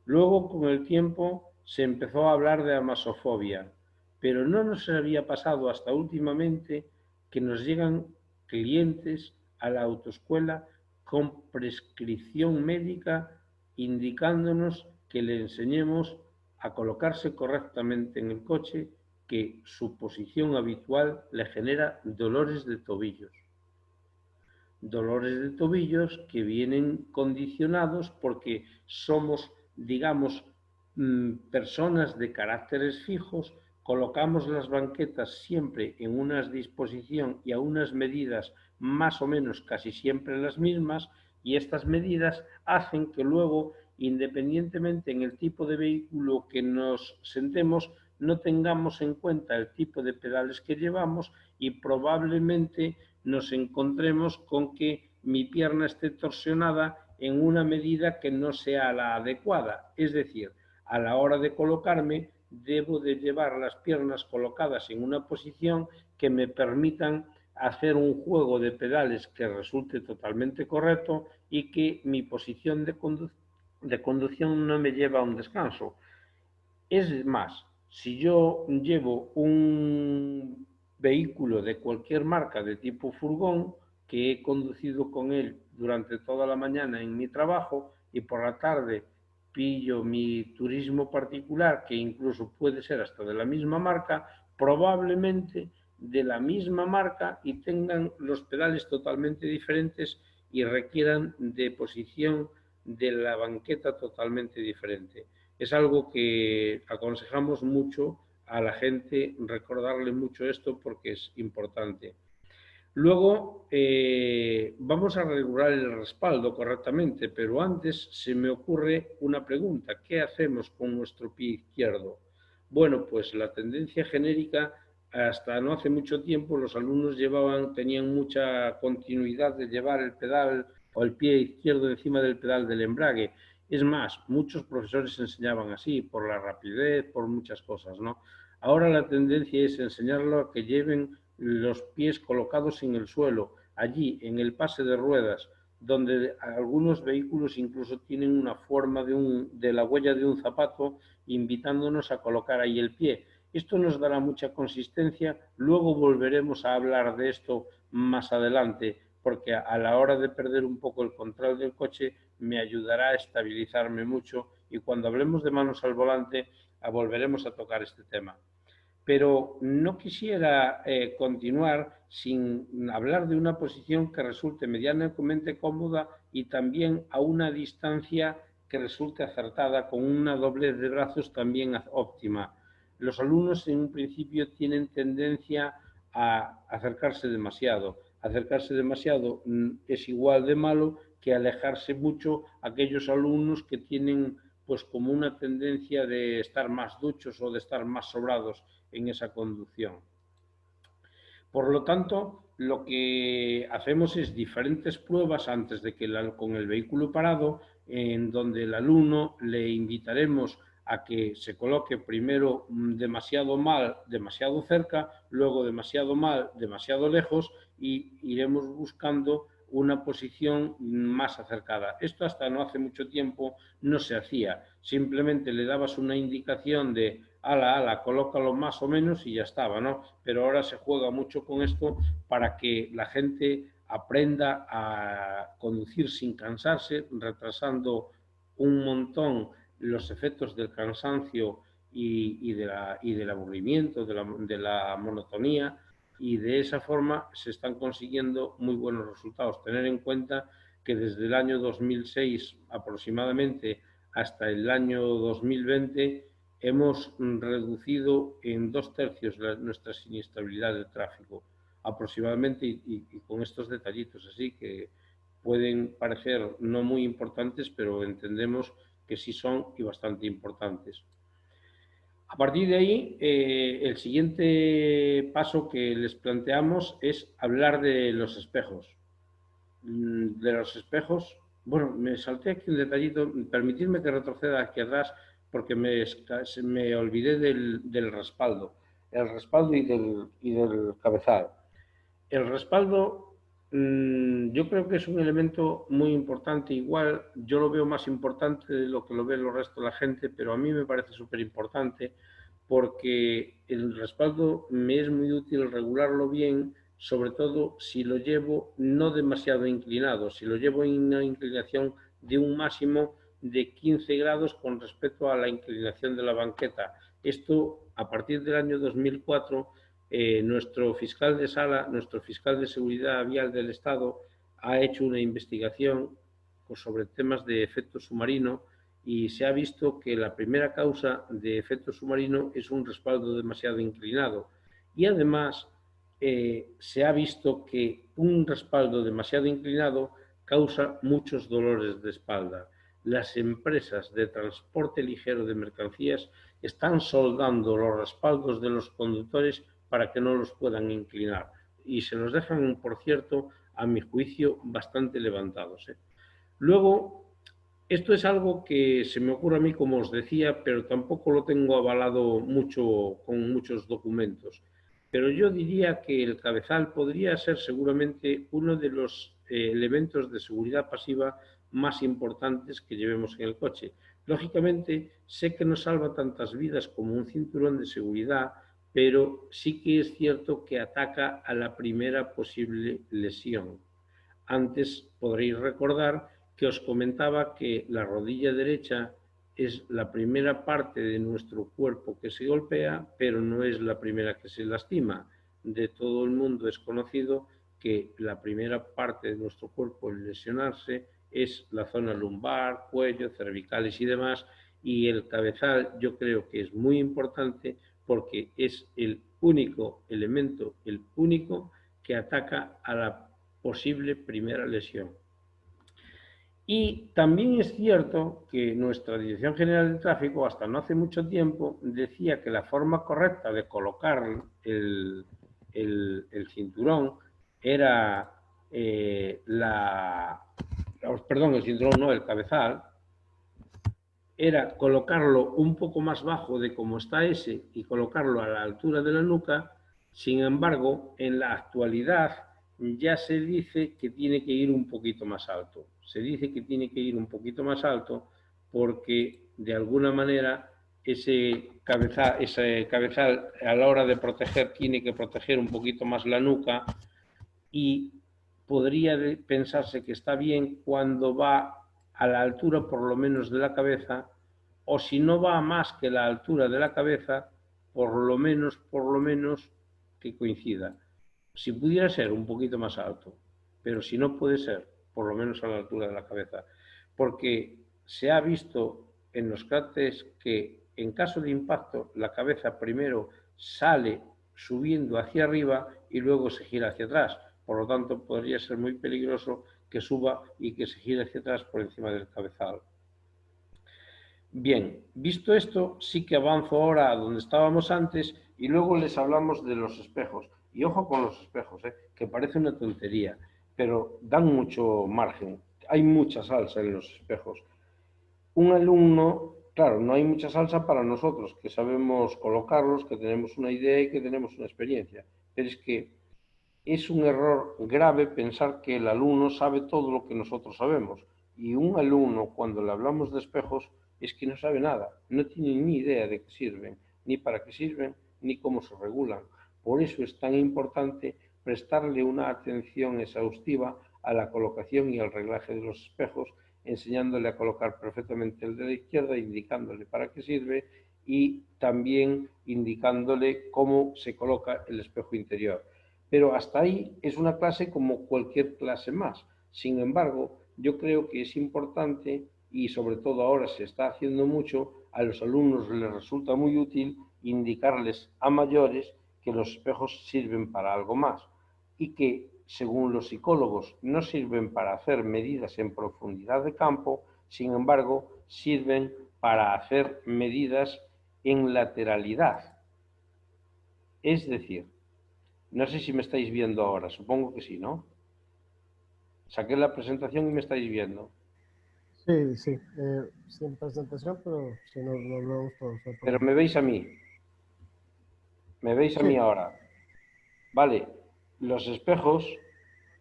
Luego, con el tiempo, se empezó a hablar de amasofobia, pero no nos había pasado hasta últimamente que nos llegan clientes a la autoescuela con prescripción médica indicándonos que le enseñemos a colocarse correctamente en el coche, que su posición habitual le genera dolores de tobillos. Dolores de tobillos que vienen condicionados porque somos, digamos, personas de caracteres fijos, colocamos las banquetas siempre en una disposición y a unas medidas más o menos casi siempre las mismas, y estas medidas hacen que luego, independientemente en el tipo de vehículo que nos sentemos, no tengamos en cuenta el tipo de pedales que llevamos y probablemente nos encontremos con que mi pierna esté torsionada en una medida que no sea la adecuada. Es decir, a la hora de colocarme, debo de llevar las piernas colocadas en una posición que me permitan hacer un juego de pedales que resulte totalmente correcto y que mi posición de conducción no me lleve a un descanso. Es más, si yo llevo un vehículo de cualquier marca de tipo furgón, que he conducido con él durante toda la mañana en mi trabajo y por la tarde pillo mi turismo particular, que incluso puede ser hasta de la misma marca, probablemente de la misma marca y tengan los pedales totalmente diferentes y requieran de posición de la banqueta totalmente diferente. Es algo que aconsejamos mucho a la gente, recordarle mucho esto porque es importante. Luego vamos a regular el respaldo correctamente, pero antes se me ocurre una pregunta. ¿Qué hacemos con nuestro pie izquierdo? Bueno, pues la tendencia genérica, hasta no hace mucho tiempo, los alumnos tenían mucha continuidad de llevar el pedal o el pie izquierdo encima del pedal del embrague. Es más, muchos profesores enseñaban así, por la rapidez, por muchas cosas, ¿no? Ahora la tendencia es enseñarlo a que lleven los pies colocados en el suelo, allí, en el pase de ruedas, donde algunos vehículos incluso tienen una forma de la huella de un zapato, invitándonos a colocar ahí el pie. Esto nos dará mucha consistencia, luego volveremos a hablar de esto más adelante, porque a la hora de perder un poco el control del coche me ayudará a estabilizarme mucho, y cuando hablemos de manos al volante volveremos a tocar este tema. Pero no quisiera continuar sin hablar de una posición que resulte medianamente cómoda y también a una distancia que resulte acertada, con una doblez de brazos también óptima. Los alumnos en un principio tienen tendencia a acercarse demasiado. Acercarse demasiado es igual de malo que alejarse mucho aquellos alumnos que tienen pues como una tendencia de estar más duchos o de estar más sobrados en esa conducción. Por lo tanto, lo que hacemos es diferentes pruebas antes de que con el vehículo parado, en donde el alumno le invitaremos a que se coloque primero demasiado mal, demasiado cerca, luego demasiado mal, demasiado lejos, y iremos buscando una posición más acercada. Esto hasta no hace mucho tiempo no se hacía. Simplemente le dabas una indicación de ala, colócalo más o menos y ya estaba, ¿no? Pero ahora se juega mucho con esto para que la gente aprenda a conducir sin cansarse, retrasando un montón los efectos del cansancio y del aburrimiento, de la monotonía, y de esa forma se están consiguiendo muy buenos resultados. Tener en cuenta que desde el año 2006 aproximadamente hasta el año 2020 hemos reducido en 2/3 nuestra siniestralidad de tráfico, aproximadamente, y con estos detallitos así que pueden parecer no muy importantes, pero entendemos que sí son y bastante importantes. A partir de ahí, el siguiente paso que les planteamos es hablar de los espejos. De los espejos, bueno, me salté aquí un detallito, permitidme que retroceda aquí atrás porque me olvidé del respaldo, el respaldo y del cabezal. El respaldo yo creo que es un elemento muy importante. Igual yo lo veo más importante de lo que lo ve el resto de la gente, pero a mí me parece súper importante porque el respaldo me es muy útil regularlo bien, sobre todo si lo llevo no demasiado inclinado. Si lo llevo en una inclinación de un máximo, de 15 grados con respecto a la inclinación de la banqueta. Esto, a partir del año 2004, nuestro fiscal de sala, nuestro fiscal de seguridad vial del Estado, ha hecho una investigación sobre temas de efecto submarino y se ha visto que la primera causa de efecto submarino es un respaldo demasiado inclinado. Y además se ha visto que un respaldo demasiado inclinado causa muchos dolores de espalda. Las empresas de transporte ligero de mercancías están soldando los respaldos de los conductores para que no los puedan inclinar y se los dejan, por cierto, a mi juicio, bastante levantados. Luego, esto es algo que se me ocurre a mí, como os decía, pero tampoco lo tengo avalado mucho con muchos documentos. Pero yo diría que el cabezal podría ser seguramente uno de los elementos de seguridad pasiva más importantes que llevemos en el coche. Lógicamente, sé que no salva tantas vidas como un cinturón de seguridad, pero sí que es cierto que ataca a la primera posible lesión. Antes podréis recordar que os comentaba que la rodilla derecha es la primera parte de nuestro cuerpo que se golpea, pero no es la primera que se lastima. De todo el mundo es conocido que la primera parte de nuestro cuerpo en lesionarse es la zona lumbar, cuello, cervicales y demás, y el cabezal yo creo que es muy importante porque es el único elemento, el único que ataca a la posible primera lesión. Y también es cierto que nuestra Dirección General de Tráfico, hasta no hace mucho tiempo, decía que la forma correcta de colocar el cinturón era el cinturón no, el cabezal, era colocarlo un poco más bajo de como está ese y colocarlo a la altura de la nuca. Sin embargo, en la actualidad ya se dice que tiene que ir un poquito más alto. Se dice que tiene que ir un poquito más alto porque de alguna manera ese cabezal a la hora de proteger tiene que proteger un poquito más la nuca y podría pensarse que está bien cuando va a la altura por lo menos de la cabeza, o si no va a más que la altura de la cabeza, por lo menos que coincida. Si pudiera ser un poquito más alto, pero si no puede ser, por lo menos a la altura de la cabeza, porque se ha visto en los cráteres que en caso de impacto la cabeza primero sale subiendo hacia arriba y luego se gira hacia atrás. Por lo tanto, podría ser muy peligroso que suba y que se gire hacia atrás por encima del cabezal. Bien, visto esto, sí que avanzo ahora a donde estábamos antes y luego les hablamos de los espejos. Y ojo con los espejos, que parece una tontería, pero dan mucho margen. Hay mucha salsa en los espejos. Un alumno, claro, no hay mucha salsa para nosotros, que sabemos colocarlos, que tenemos una idea y que tenemos una experiencia. Pero es que es un error grave pensar que el alumno sabe todo lo que nosotros sabemos. Y un alumno, cuando le hablamos de espejos, es que no sabe nada, no tiene ni idea de qué sirven, ni para qué sirven, ni cómo se regulan. Por eso es tan importante prestarle una atención exhaustiva a la colocación y al reglaje de los espejos, enseñándole a colocar perfectamente el de la izquierda, indicándole para qué sirve y también indicándole cómo se coloca el espejo interior. Pero hasta ahí es una clase como cualquier clase más. Sin embargo, yo creo que es importante, y sobre todo ahora se está haciendo mucho, a los alumnos les resulta muy útil indicarles a mayores que los espejos sirven para algo más y que, según los psicólogos, no sirven para hacer medidas en profundidad de campo, sin embargo, sirven para hacer medidas en lateralidad. Es decir, no sé si me estáis viendo ahora, supongo que sí, ¿no? Saqué la presentación y me estáis viendo. Sí, sí, sin presentación, pero si nos vemos todos. Pero me veis a mí. Me veis a Sí, mí ahora. Vale, los espejos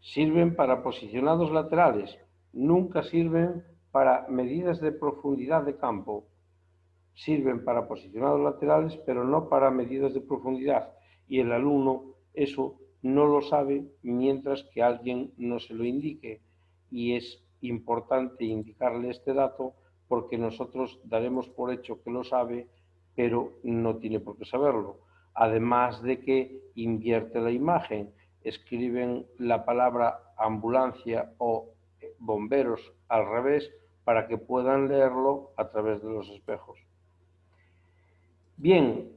sirven para posicionados laterales, nunca sirven para medidas de profundidad de campo. Sirven para posicionados laterales, pero no para medidas de profundidad. Y el alumno eso no lo sabe mientras que alguien no se lo indique. Y es importante indicarle este dato porque nosotros daremos por hecho que lo sabe, pero no tiene por qué saberlo. Además de que invierte la imagen, escriben la palabra ambulancia o bomberos al revés para que puedan leerlo a través de los espejos. Bien,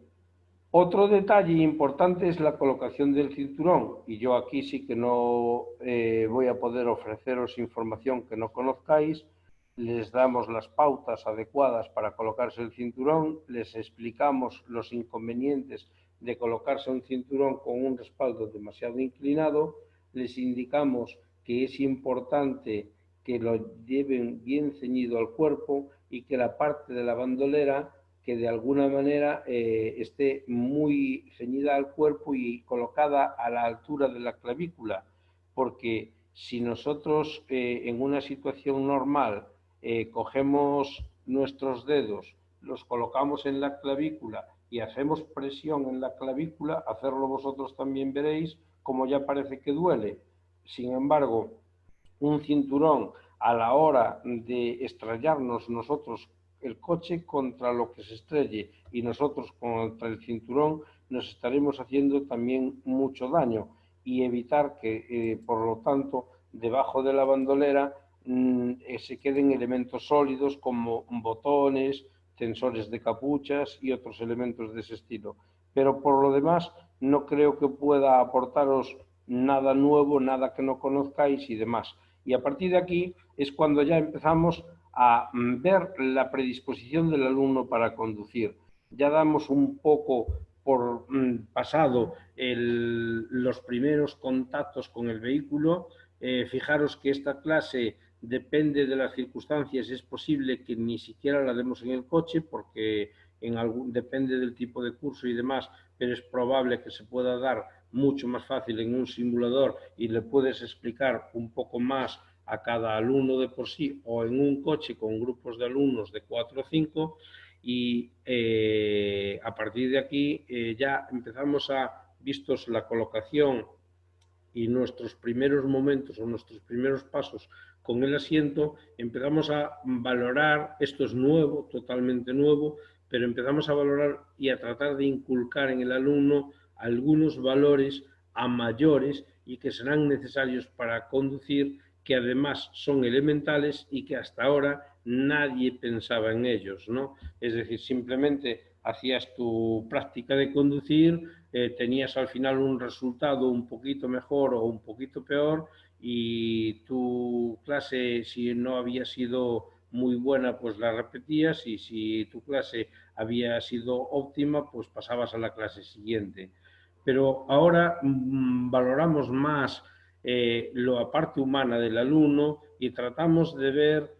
otro detalle importante es la colocación del cinturón, y yo aquí sí que no voy a poder ofreceros información que no conozcáis. Les damos las pautas adecuadas para colocarse el cinturón, les explicamos los inconvenientes de colocarse un cinturón con un respaldo demasiado inclinado, les indicamos que es importante que lo lleven bien ceñido al cuerpo y que la parte de la bandolera que de alguna manera esté muy ceñida al cuerpo y colocada a la altura de la clavícula, porque si nosotros en una situación normal cogemos nuestros dedos, los colocamos en la clavícula y hacemos presión en la clavícula, hacerlo vosotros también veréis como ya parece que duele. Sin embargo, un cinturón a la hora de estrellarnos nosotros el coche contra lo que se estrelle y nosotros contra el cinturón nos estaremos haciendo también mucho daño y evitar que, por lo tanto, debajo de la bandolera se queden elementos sólidos como botones, tensores de capuchas y otros elementos de ese estilo. Pero por lo demás, no creo que pueda aportaros nada nuevo, nada que no conozcáis y demás. Y a partir de aquí es cuando ya empezamos a ver la predisposición del alumno para conducir. Ya damos un poco por pasado los primeros contactos con el vehículo. Fijaros que esta clase depende de las circunstancias, es posible que ni siquiera la demos en el coche porque depende del tipo de curso y demás, pero es probable que se pueda dar mucho más fácil en un simulador y le puedes explicar un poco más a cada alumno de por sí o en un coche con grupos de alumnos de 4 o 5 y a partir de aquí ya empezamos vistos la colocación y nuestros primeros momentos o nuestros primeros pasos con el asiento, empezamos a valorar, esto es nuevo, totalmente nuevo, pero empezamos a valorar y a tratar de inculcar en el alumno algunos valores a mayores y que serán necesarios para conducir, que además son elementales y que hasta ahora nadie pensaba en ellos, ¿no? Es decir, simplemente hacías tu práctica de conducir, tenías al final un resultado un poquito mejor o un poquito peor y tu clase, si no había sido muy buena, pues la repetías y si tu clase había sido óptima, pues pasabas a la clase siguiente. Pero ahora valoramos más la parte humana del alumno y tratamos de ver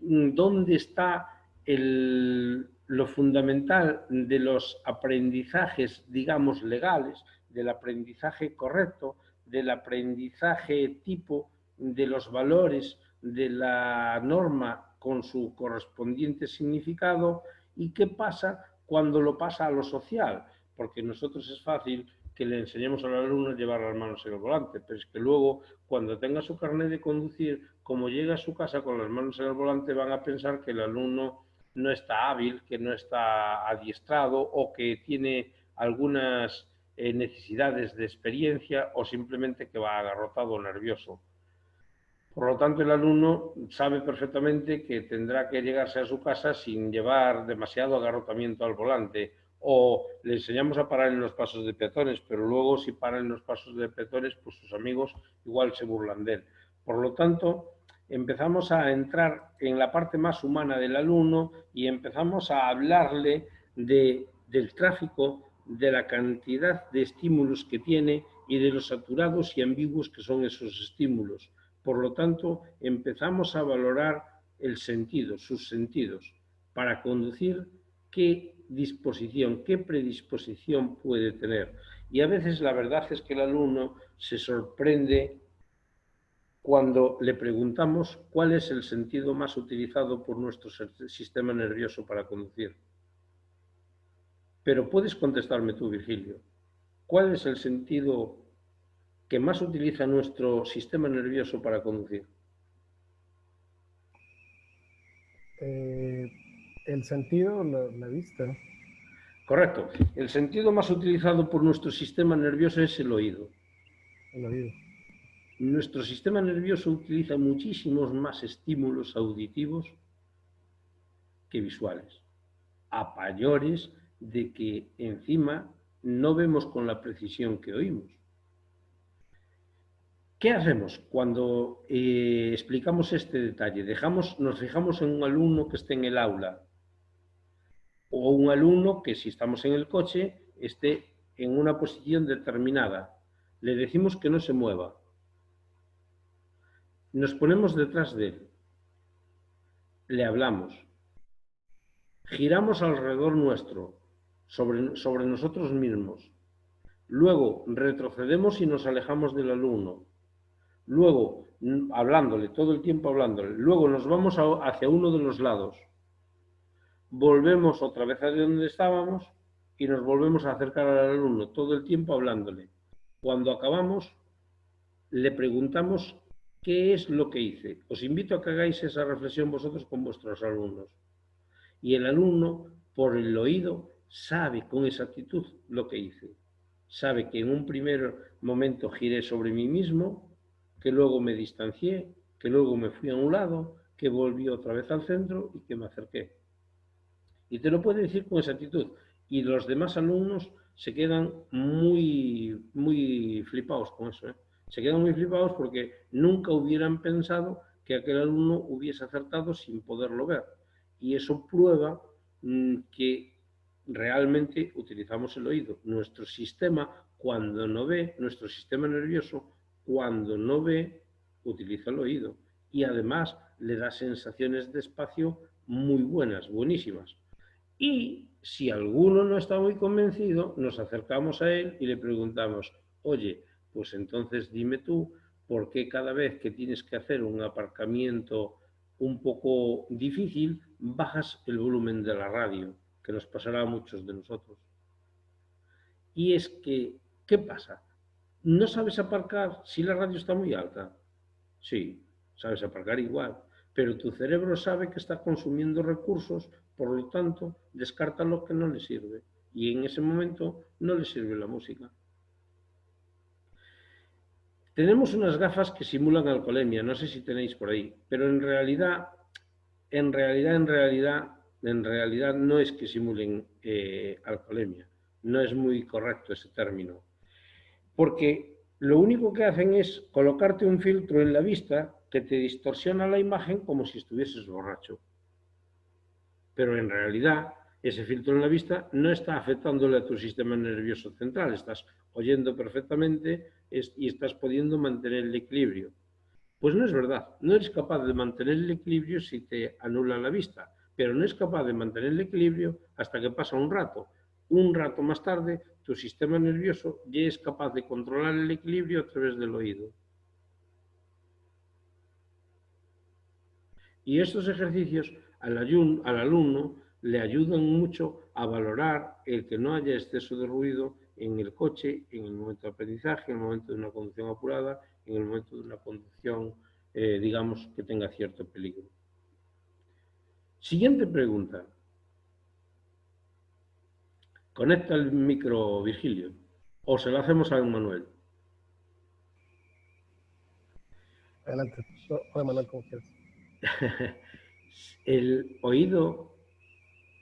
dónde está lo fundamental de los aprendizajes, digamos, legales, del aprendizaje correcto, del aprendizaje tipo, de los valores, de la norma con su correspondiente significado y qué pasa cuando lo pasa a lo social, porque nosotros es fácil que le enseñemos al alumno a llevar las manos en el volante, pero es que luego, cuando tenga su carnet de conducir, como llega a su casa con las manos en el volante, van a pensar que el alumno no está hábil, que no está adiestrado o que tiene algunas necesidades de experiencia o simplemente que va agarrotado o nervioso. Por lo tanto, el alumno sabe perfectamente que tendrá que llegarse a su casa sin llevar demasiado agarrotamiento al volante. O le enseñamos a parar en los pasos de peatones, pero luego si para en los pasos de peatones, pues sus amigos igual se burlan de él. Por lo tanto, empezamos a entrar en la parte más humana del alumno y empezamos a hablarle del tráfico, de la cantidad de estímulos que tiene y de los saturados y ambiguos que son esos estímulos. Por lo tanto, empezamos a valorar el sentido, sus sentidos, para conducir qué disposición, qué predisposición puede tener. Y a veces la verdad es que el alumno se sorprende cuando le preguntamos cuál es el sentido más utilizado por nuestro sistema nervioso para conducir. Pero puedes contestarme tú, Virgilio, ¿cuál es el sentido que más utiliza nuestro sistema nervioso para conducir? El sentido, la vista, Correcto. El sentido más utilizado por nuestro sistema nervioso es el oído. el oído. Nuestro sistema nervioso utiliza muchísimos más estímulos auditivos que visuales, a mayores de que encima no vemos con la precisión que oímos. ¿Qué hacemos cuando explicamos este detalle? Nos fijamos en un alumno que esté en el aula o un alumno que, si estamos en el coche, esté en una posición determinada. Le decimos que no se mueva. Nos ponemos detrás de él. Le hablamos. Giramos alrededor nuestro, sobre nosotros mismos. Luego retrocedemos y nos alejamos del alumno. Luego, hablándole, todo el tiempo hablándole. Luego nos vamos hacia uno de los lados. Volvemos otra vez a donde estábamos y nos volvemos a acercar al alumno, todo el tiempo hablándole. Cuando acabamos, le preguntamos qué es lo que hice. Os invito a que hagáis esa reflexión vosotros con vuestros alumnos. Y el alumno, por el oído, sabe con exactitud lo que hice. Sabe que en un primer momento giré sobre mí mismo, que luego me distancié, que luego me fui a un lado, que volví otra vez al centro y que me acerqué. Y te lo puede decir con exactitud. Y los demás alumnos se quedan muy flipados con eso. Se quedan muy flipados porque nunca hubieran pensado que aquel alumno hubiese acertado sin poderlo ver. Y eso prueba que realmente utilizamos el oído. Nuestro sistema, cuando no ve, nuestro sistema nervioso, cuando no ve, utiliza el oído. Y además le da sensaciones de espacio muy buenas, buenísimas. Y si alguno no está muy convencido, nos acercamos a él y le preguntamos, oye, pues entonces dime tú, ¿por qué cada vez que tienes que hacer un aparcamiento un poco difícil, bajas el volumen de la radio? Que nos pasará a muchos de nosotros. Y es que, ¿qué pasa? ¿No sabes aparcar si la radio está muy alta? Sí, sabes aparcar igual, pero tu cerebro sabe que está consumiendo recursos, por lo tanto, descarta lo que no le sirve. Y en ese momento no le sirve la música. Tenemos unas gafas que simulan alcoholemia, no sé si tenéis por ahí, pero en realidad no es que simulen alcoholemia. No es muy correcto ese término. Porque lo único que hacen es colocarte un filtro en la vista que te distorsiona la imagen como si estuvieses borracho. Pero en realidad, ese filtro en la vista no está afectándole a tu sistema nervioso central. Estás oyendo perfectamente y estás pudiendo mantener el equilibrio. Pues no es verdad. No eres capaz de mantener el equilibrio si te anula la vista, pero no es capaz de mantener el equilibrio hasta que pasa un rato. Un rato más tarde, tu sistema nervioso ya es capaz de controlar el equilibrio a través del oído. Y estos ejercicios al alumno le ayudan mucho a valorar el que no haya exceso de ruido en el coche, en el momento de aprendizaje, en el momento de una conducción apurada, en el momento de una conducción, digamos, que tenga cierto peligro. Siguiente pregunta. ¿Conecta el micro, Virgilio? ¿O se lo hacemos a Manuel? Adelante, no, Manuel, como quieras. El oído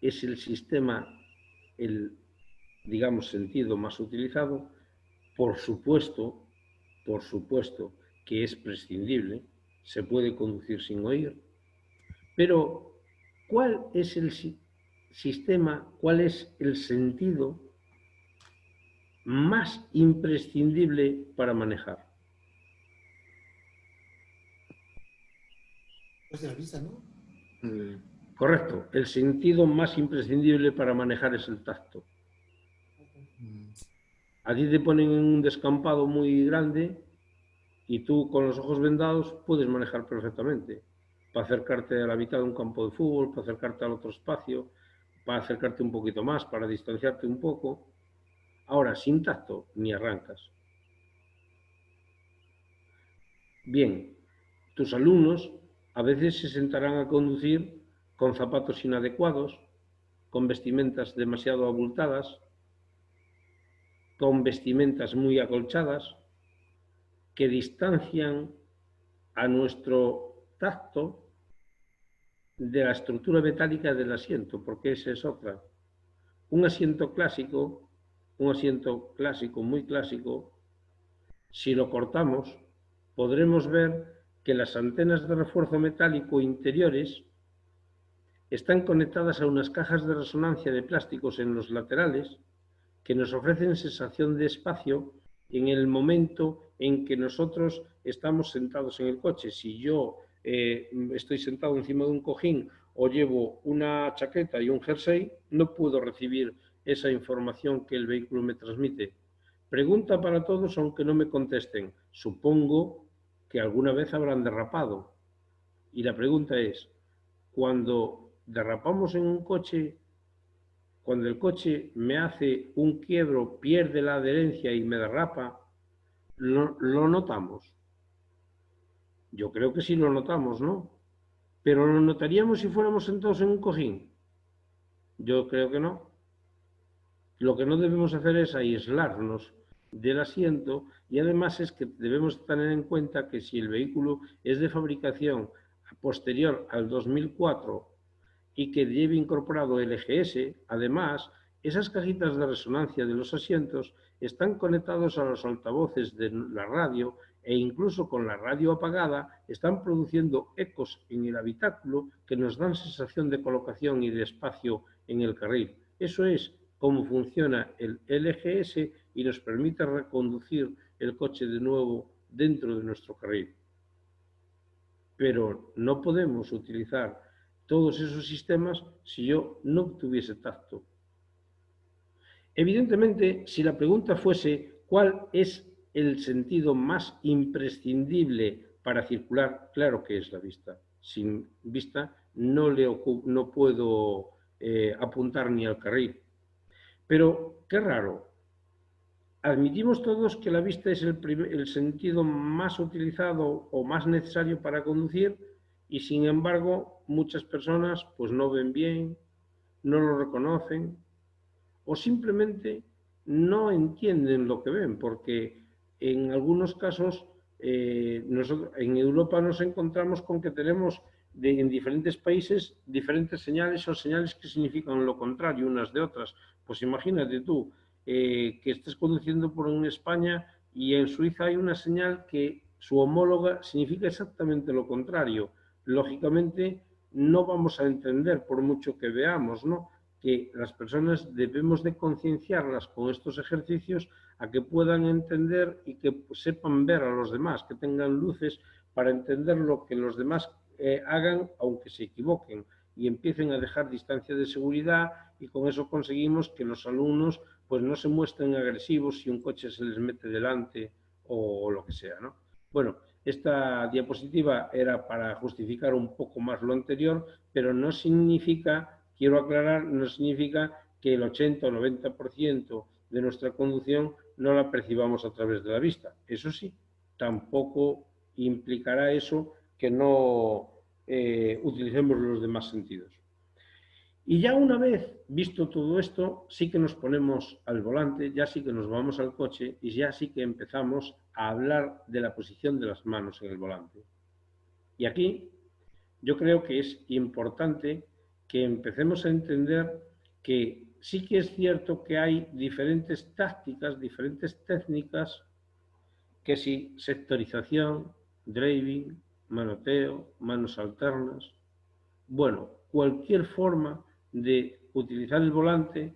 es el sistema, digamos, sentido más utilizado. Por supuesto que es prescindible, se puede conducir sin oír, pero ¿cuál es el sistema, cuál es el sentido más imprescindible para manejar? Pues de la vista, ¿no? Correcto, el sentido más imprescindible para manejar es el tacto. A ti te ponen en un descampado muy grande y tú con los ojos vendados puedes manejar perfectamente. Para acercarte a la mitad de un campo de fútbol, para acercarte al otro espacio, para acercarte un poquito más, para distanciarte un poco. Ahora, sin tacto, ni arrancas. Bien, tus alumnos a veces se sentarán a conducir con zapatos inadecuados, con vestimentas demasiado abultadas, con vestimentas muy acolchadas, que distancian a nuestro tacto de la estructura metálica del asiento, porque esa es otra. Un asiento clásico, muy clásico, si lo cortamos, podremos ver que las antenas de refuerzo metálico interiores están conectadas a unas cajas de resonancia de plásticos en los laterales que nos ofrecen sensación de espacio en el momento en que nosotros estamos sentados en el coche. Si yo estoy sentado encima de un cojín o llevo una chaqueta y un jersey, no puedo recibir esa información que el vehículo me transmite. Pregunta para todos, aunque no me contesten. Supongo que alguna vez habrán derrapado. Y la pregunta es, cuando derrapamos en un coche, cuando el coche me hace un quiebro, pierde la adherencia y me derrapa, ¿lo notamos? Yo creo que sí lo notamos, ¿no? Pero ¿lo notaríamos si fuéramos sentados en un cojín? Yo creo que no. Lo que no debemos hacer es aislarnos del asiento y además es que debemos tener en cuenta que si el vehículo es de fabricación posterior al 2004 y que lleve incorporado el EGS, además, esas cajitas de resonancia de los asientos están conectados a los altavoces de la radio e incluso con la radio apagada están produciendo ecos en el habitáculo que nos dan sensación de colocación y de espacio en el carril. Eso es cómo funciona el LGS y nos permite reconducir el coche de nuevo dentro de nuestro carril. Pero no podemos utilizar todos esos sistemas si yo no tuviese tacto. Evidentemente, si la pregunta fuese ¿cuál es el sentido más imprescindible para circular? Claro que es la vista. Sin vista no puedo apuntar ni al carril. Pero qué raro. Admitimos todos que la vista es el sentido más utilizado o más necesario para conducir y sin embargo muchas personas pues no ven bien, no lo reconocen o simplemente no entienden lo que ven porque en algunos casos nosotros en Europa nos encontramos con que tenemos en diferentes países diferentes señales o señales que significan lo contrario unas de otras. Pues imagínate tú que estés conduciendo por en España y en Suiza hay una señal que su homóloga significa exactamente lo contrario. Lógicamente no vamos a entender por mucho que veamos, ¿no?, que las personas debemos de concienciarlas con estos ejercicios a que puedan entender y que sepan ver a los demás, que tengan luces para entender lo que los demás hagan aunque se equivoquen y empiecen a dejar distancia de seguridad y con eso conseguimos que los alumnos pues no se muestren agresivos si un coche se les mete delante o lo que sea, ¿no? Bueno, esta diapositiva era para justificar un poco más lo anterior, pero no significa, quiero aclarar, no significa que el 80 o 90% de nuestra conducción no la percibamos a través de la vista. Eso sí, tampoco implicará eso que no utilicemos los demás sentidos. Y ya una vez visto todo esto, sí que nos ponemos al volante, ya sí que nos vamos al coche y ya sí que empezamos a hablar de la posición de las manos en el volante. Y aquí yo creo que es importante que empecemos a entender que sí que es cierto que hay diferentes tácticas, diferentes técnicas, que si sectorización, driving, manoteo, manos alternas, bueno, cualquier forma de utilizar el volante,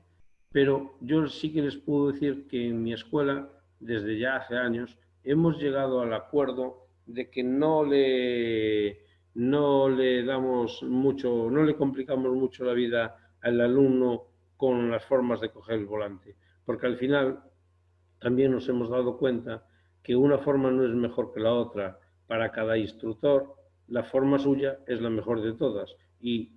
pero yo sí que les puedo decir que en mi escuela, desde ya hace años, hemos llegado al acuerdo de que no le damos mucho, no le complicamos mucho la vida al alumno con las formas de coger el volante, porque al final también nos hemos dado cuenta que una forma no es mejor que la otra. Para cada instructor, la forma suya es la mejor de todas y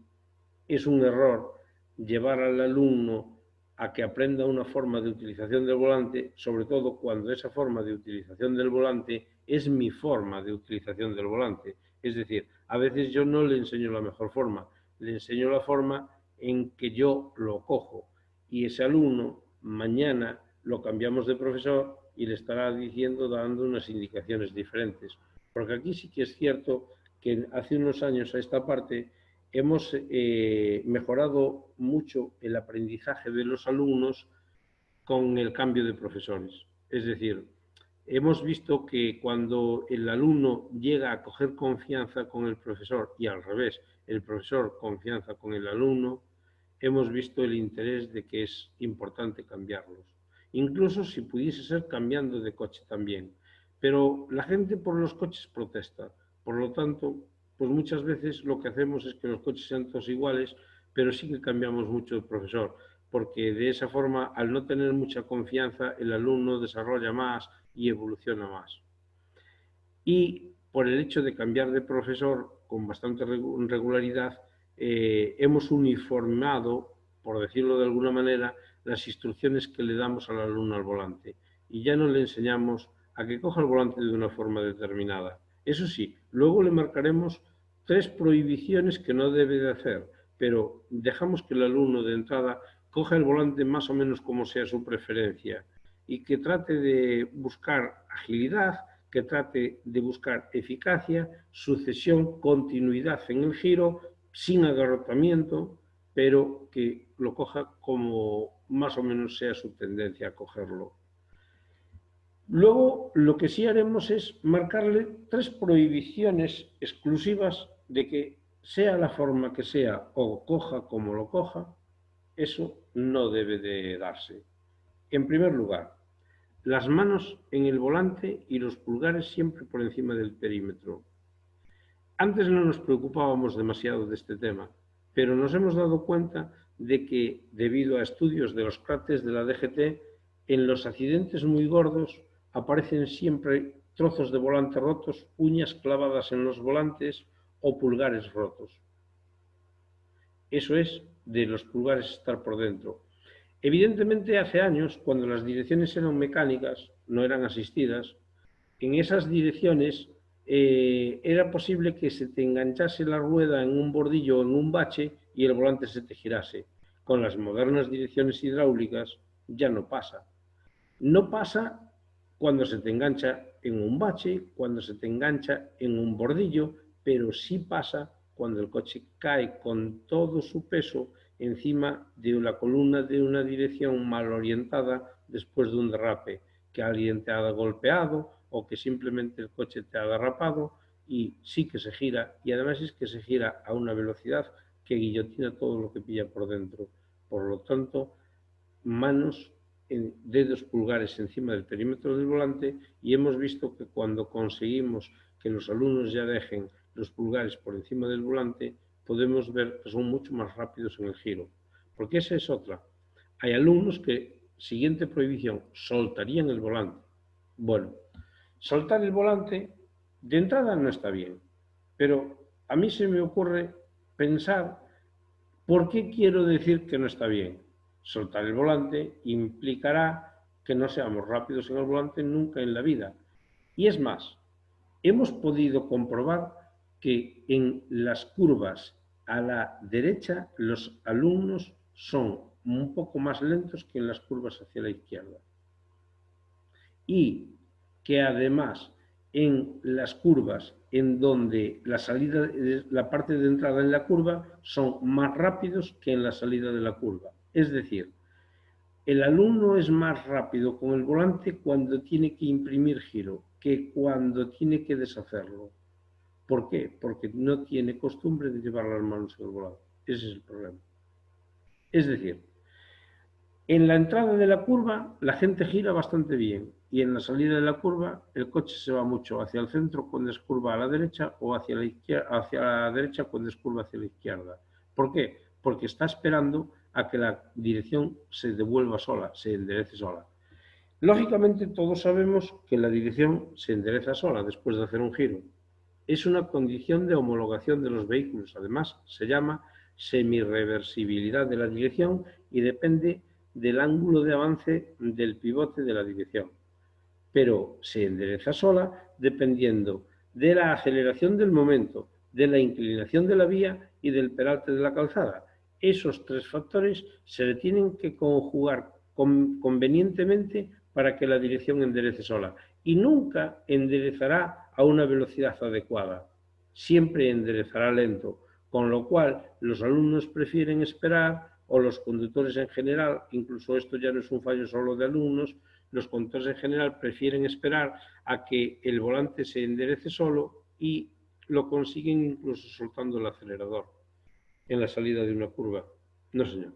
es un error llevar al alumno a que aprenda una forma de utilización del volante, sobre todo cuando esa forma de utilización del volante es mi forma de utilización del volante. Es decir, a veces yo no le enseño la mejor forma, le enseño la forma en que yo lo cojo. Y ese alumno mañana lo cambiamos de profesor y le estará diciendo, dando unas indicaciones diferentes. Porque aquí sí que es cierto que hace unos años a esta parte hemos mejorado mucho el aprendizaje de los alumnos con el cambio de profesores. Es decir, hemos visto que cuando el alumno llega a coger confianza con el profesor y al revés, el profesor confianza con el alumno, hemos visto el interés de que es importante cambiarlos. Incluso si pudiese ser cambiando de coche también. Pero la gente por los coches protesta. Por lo tanto, pues muchas veces lo que hacemos es que los coches sean todos iguales, pero sí que cambiamos mucho de profesor, porque de esa forma, al no tener mucha confianza, el alumno desarrolla más y evoluciona más. Y por el hecho de cambiar de profesor con bastante regularidad, hemos uniformado, por decirlo de alguna manera, las instrucciones que le damos al alumno al volante. Y ya no le enseñamos a que coja el volante de una forma determinada. Eso sí, luego le marcaremos 3 prohibiciones que no debe de hacer, pero dejamos que el alumno de entrada coja el volante más o menos como sea su preferencia y que trate de buscar agilidad, que trate de buscar eficacia, sucesión, continuidad en el giro, sin agarrotamiento, pero que lo coja como más o menos sea su tendencia a cogerlo. Luego, lo que sí haremos es marcarle 3 prohibiciones exclusivas de que sea la forma que sea o coja como lo coja, eso no debe de darse. En primer lugar, las manos en el volante y los pulgares siempre por encima del perímetro. Antes no nos preocupábamos demasiado de este tema, pero nos hemos dado cuenta de que, debido a estudios de los cráteres de la DGT, en los accidentes muy gordos aparecen siempre trozos de volante rotos, uñas clavadas en los volantes o pulgares rotos. Eso es de los pulgares estar por dentro. Evidentemente, hace años, cuando las direcciones eran mecánicas, no eran asistidas, en esas direcciones era posible que se te enganchase la rueda en un bordillo o en un bache y el volante se te girase. Con las modernas direcciones hidráulicas ya no pasa. No pasa cuando se te engancha en un bache, cuando se te engancha en un bordillo, pero sí pasa cuando el coche cae con todo su peso encima de la columna de una dirección mal orientada después de un derrape, que alguien te ha golpeado o que simplemente el coche te ha derrapado y sí que se gira, y además es que se gira a una velocidad que guillotina todo lo que pilla por dentro. Por lo tanto, manos en dedos pulgares encima del perímetro del volante, y hemos visto que cuando conseguimos que los alumnos ya dejen los pulgares por encima del volante, podemos ver que son mucho más rápidos en el giro. Porque esa es otra. Hay alumnos que, siguiente prohibición, soltarían el volante. Bueno, soltar el volante de entrada no está bien, pero a mí se me ocurre pensar por qué quiero decir que no está bien. Soltar el volante implicará que no seamos rápidos en el volante nunca en la vida. Y es más, hemos podido comprobar que en las curvas a la derecha los alumnos son un poco más lentos que en las curvas hacia la izquierda. Y que además en las curvas en donde la parte de entrada en la curva son más rápidos que en la salida de la curva. Es decir, el alumno es más rápido con el volante cuando tiene que imprimir giro que cuando tiene que deshacerlo. ¿Por qué? Porque no tiene costumbre de llevar las manos en el volante. Ese es el problema. Es decir, en la entrada de la curva la gente gira bastante bien y en la salida de la curva el coche se va mucho hacia el centro cuando es curva a la derecha o hacia la derecha cuando es curva hacia la izquierda. ¿Por qué? Porque está esperando a que la dirección se devuelva sola, se enderece sola. Lógicamente todos sabemos que la dirección se endereza sola después de hacer un giro. Es una condición de homologación de los vehículos. Además, se llama semirreversibilidad de la dirección y depende del ángulo de avance del pivote de la dirección. Pero se endereza sola dependiendo de la aceleración del momento, de la inclinación de la vía y del peralte de la calzada. Esos tres factores se le tienen que conjugar convenientemente para que la dirección enderece sola. Y nunca enderezará a una velocidad adecuada. Siempre enderezará lento, con lo cual los alumnos prefieren esperar, o los conductores en general, incluso esto ya no es un fallo solo de alumnos, los conductores en general prefieren esperar a que el volante se enderece solo y lo consiguen incluso soltando el acelerador en la salida de una curva. No, señor.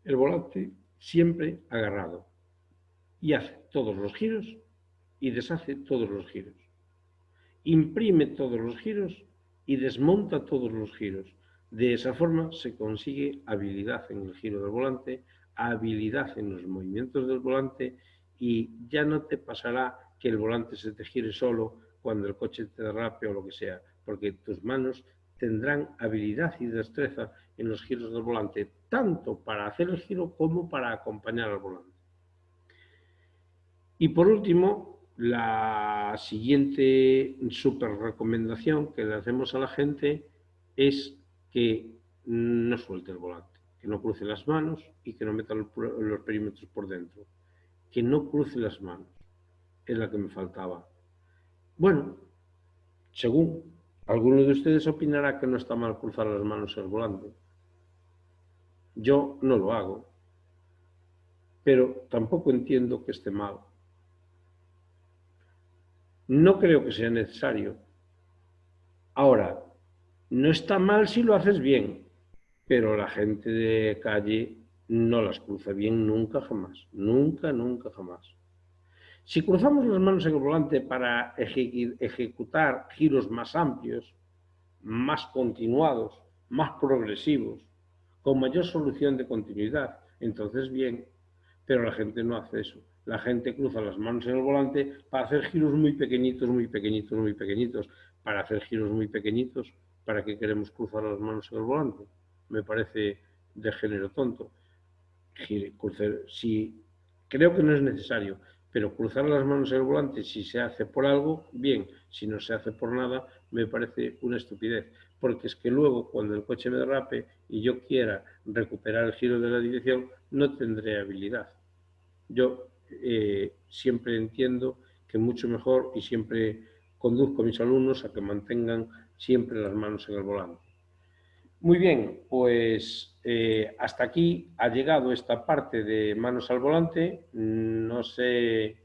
El volante siempre agarrado y hace todos los giros y deshace todos los giros. Imprime todos los giros y desmonta todos los giros. De esa forma se consigue habilidad en el giro del volante, habilidad en los movimientos del volante, y ya no te pasará que el volante se te gire solo cuando el coche te derrape o lo que sea, porque tus manos tendrán habilidad y destreza en los giros del volante, tanto para hacer el giro como para acompañar al volante. Y por último, la siguiente super recomendación que le hacemos a la gente es que no suelte el volante, que no cruce las manos y que no meta los perímetros por dentro. Que no cruce las manos. Es la que me faltaba. Bueno, según alguno de ustedes opinará que no está mal cruzar las manos en el volante. Yo no lo hago, pero tampoco entiendo que esté mal. No creo que sea necesario. Ahora, no está mal si lo haces bien, pero la gente de calle no las cruza bien nunca jamás. Nunca, nunca jamás. Si cruzamos las manos en el volante para ejecutar giros más amplios, más continuados, más progresivos, con mayor solución de continuidad, entonces bien, pero la gente no hace eso. La gente cruza las manos en el volante para hacer giros muy pequeñitos, muy pequeñitos, muy pequeñitos. Para hacer giros muy pequeñitos, ¿para qué queremos cruzar las manos en el volante? Me parece de género tonto. Si creo que no es necesario, pero cruzar las manos en el volante, si se hace por algo, bien. Si no se hace por nada, me parece una estupidez. Porque es que luego, cuando el coche me derrape y yo quiera recuperar el giro de la dirección, no tendré habilidad. Yo siempre entiendo que mucho mejor, y siempre conduzco a mis alumnos a que mantengan siempre las manos en el volante. Muy bien, pues hasta aquí ha llegado esta parte de manos al volante. No sé,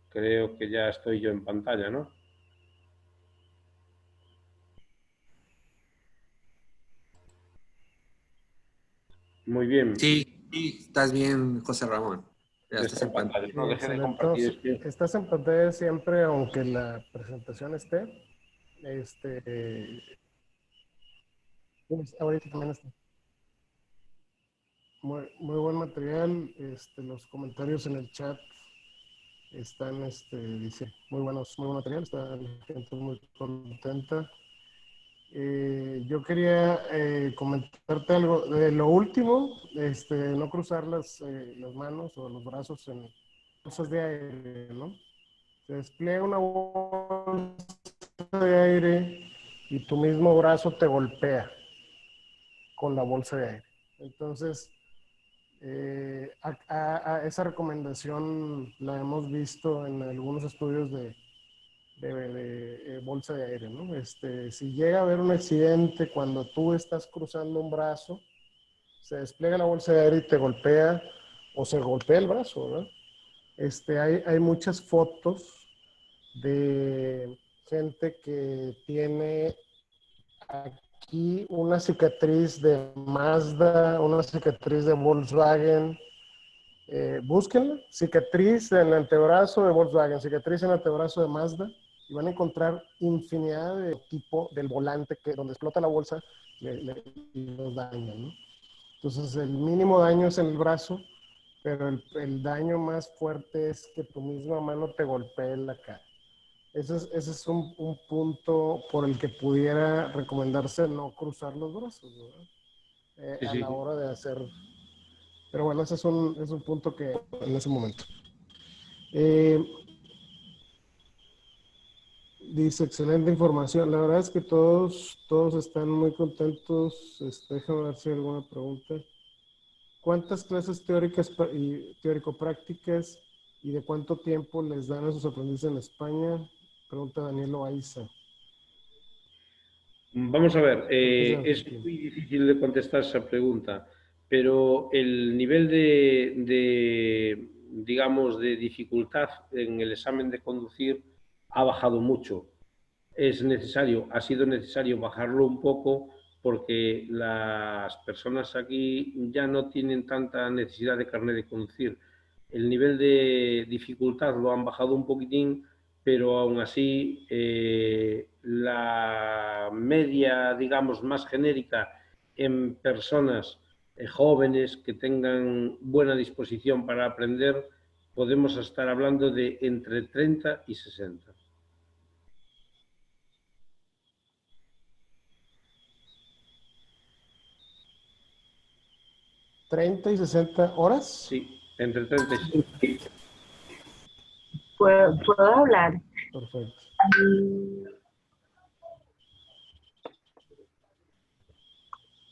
creo que ya estoy yo en pantalla, ¿no? Muy bien. Sí, sí, estás bien, José Ramón. Ya estás Está en en pantalla. pantalla. No deje de compartir. Excelente. Estás en pantalla siempre, aunque la presentación esté. Ahorita también está. Muy buen material. Los comentarios en el chat están, dice, muy buen material. Está la gente muy contenta. Yo quería comentarte algo. De lo último, no cruzar las manos o los brazos en bolsas de aire, ¿no? Se despliega una bolsa de aire y tu mismo brazo te golpea con la bolsa de aire. Entonces, esa recomendación la hemos visto en algunos estudios de bolsa de aire, ¿no? Si llega a haber un accidente cuando tú estás cruzando un brazo, se despliega la bolsa de aire y te golpea o se golpea el brazo, ¿verdad? Hay muchas fotos de gente que tiene aquí una cicatriz de Mazda, una cicatriz de Volkswagen. Búsquenla, cicatriz en el antebrazo de Volkswagen, cicatriz en el antebrazo de Mazda, y van a encontrar infinidad de tipo del volante que donde explota la bolsa y los daña, ¿no? Entonces el mínimo daño es en el brazo, pero el daño más fuerte es que tu misma mano te golpee en la cara. Ese es un punto por el que pudiera recomendarse no cruzar los brazos, ¿verdad? Sí, A sí. la hora de hacer. Pero bueno, ese es un punto que en ese momento. Eh, dice, excelente información. La verdad es que todos están muy contentos. Déjame ver si hay alguna pregunta. ¿Cuántas clases teóricas y teórico-prácticas y de cuánto tiempo les dan a sus aprendices en España? Pregunta Daniel Loaiza. Vamos a ver, es Argentina. muy difícil de contestar esa pregunta, pero el nivel digamos, de dificultad en el examen de conducir ha bajado mucho. Ha sido necesario bajarlo un poco porque las personas aquí ya no tienen tanta necesidad de carnet de conducir. El nivel de dificultad lo han bajado un poquitín, pero aún así la media, digamos, más genérica en personas jóvenes que tengan buena disposición para aprender, podemos estar hablando de entre 30 y 60. 30 y 60 horas. Sí, entre 30 y 60. ¿Puedo hablar? Perfecto.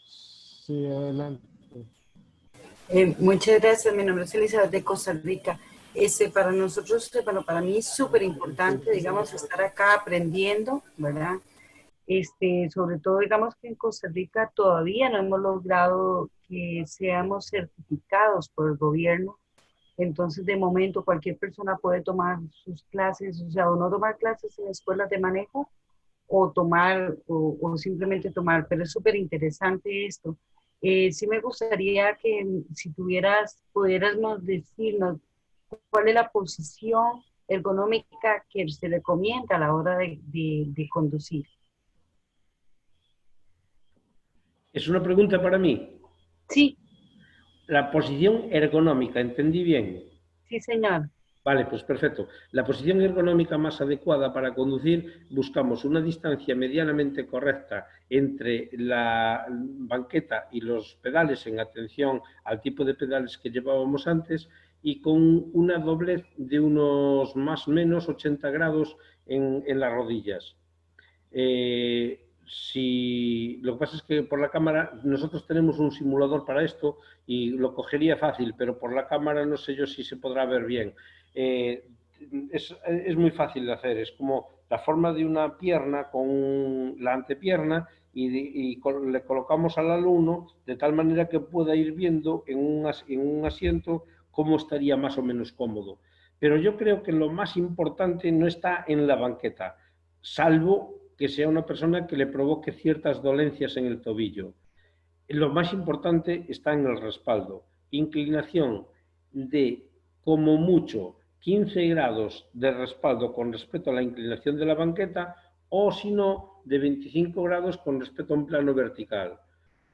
Sí, adelante. Muchas gracias. Mi nombre es Elizabeth de Costa Rica. Para nosotros, bueno, para mí es súper importante, digamos, estar acá aprendiendo, ¿verdad? Sobre todo, digamos que en Costa Rica todavía no hemos logrado que seamos certificados por el gobierno. Entonces, de momento, cualquier persona puede tomar sus clases, o sea, o no tomar clases en escuelas de manejo, o tomar, o simplemente tomar, pero es súper interesante esto. Sí me gustaría que si pudiéramos decirnos cuál es la posición ergonómica que se recomienda a la hora de conducir. ¿Es una pregunta para mí? Sí, La posición ergonómica, ¿entendí bien? sí, señor. Vale, pues perfecto. La posición ergonómica más adecuada para conducir, buscamos una distancia medianamente correcta entre la banqueta y los pedales en atención al tipo de pedales que llevábamos antes y con una doblez de unos más o menos 80 grados en las rodillas. Lo que pasa es que por la cámara, nosotros tenemos un simulador para esto y lo cogería fácil, pero por la cámara no sé yo si se podrá ver bien. Es muy fácil de hacer, es como la forma de una pierna con la antepierna y le colocamos al alumno de tal manera que pueda ir viendo en un asiento cómo estaría más o menos cómodo. Pero yo creo que lo más importante no está en la banqueta, salvo que sea una persona que le provoque ciertas dolencias en el tobillo. Lo más importante está en el respaldo. Inclinación de como mucho 15 grados de respaldo con respecto a la inclinación de la banqueta o si no de 25 grados con respecto a un plano vertical.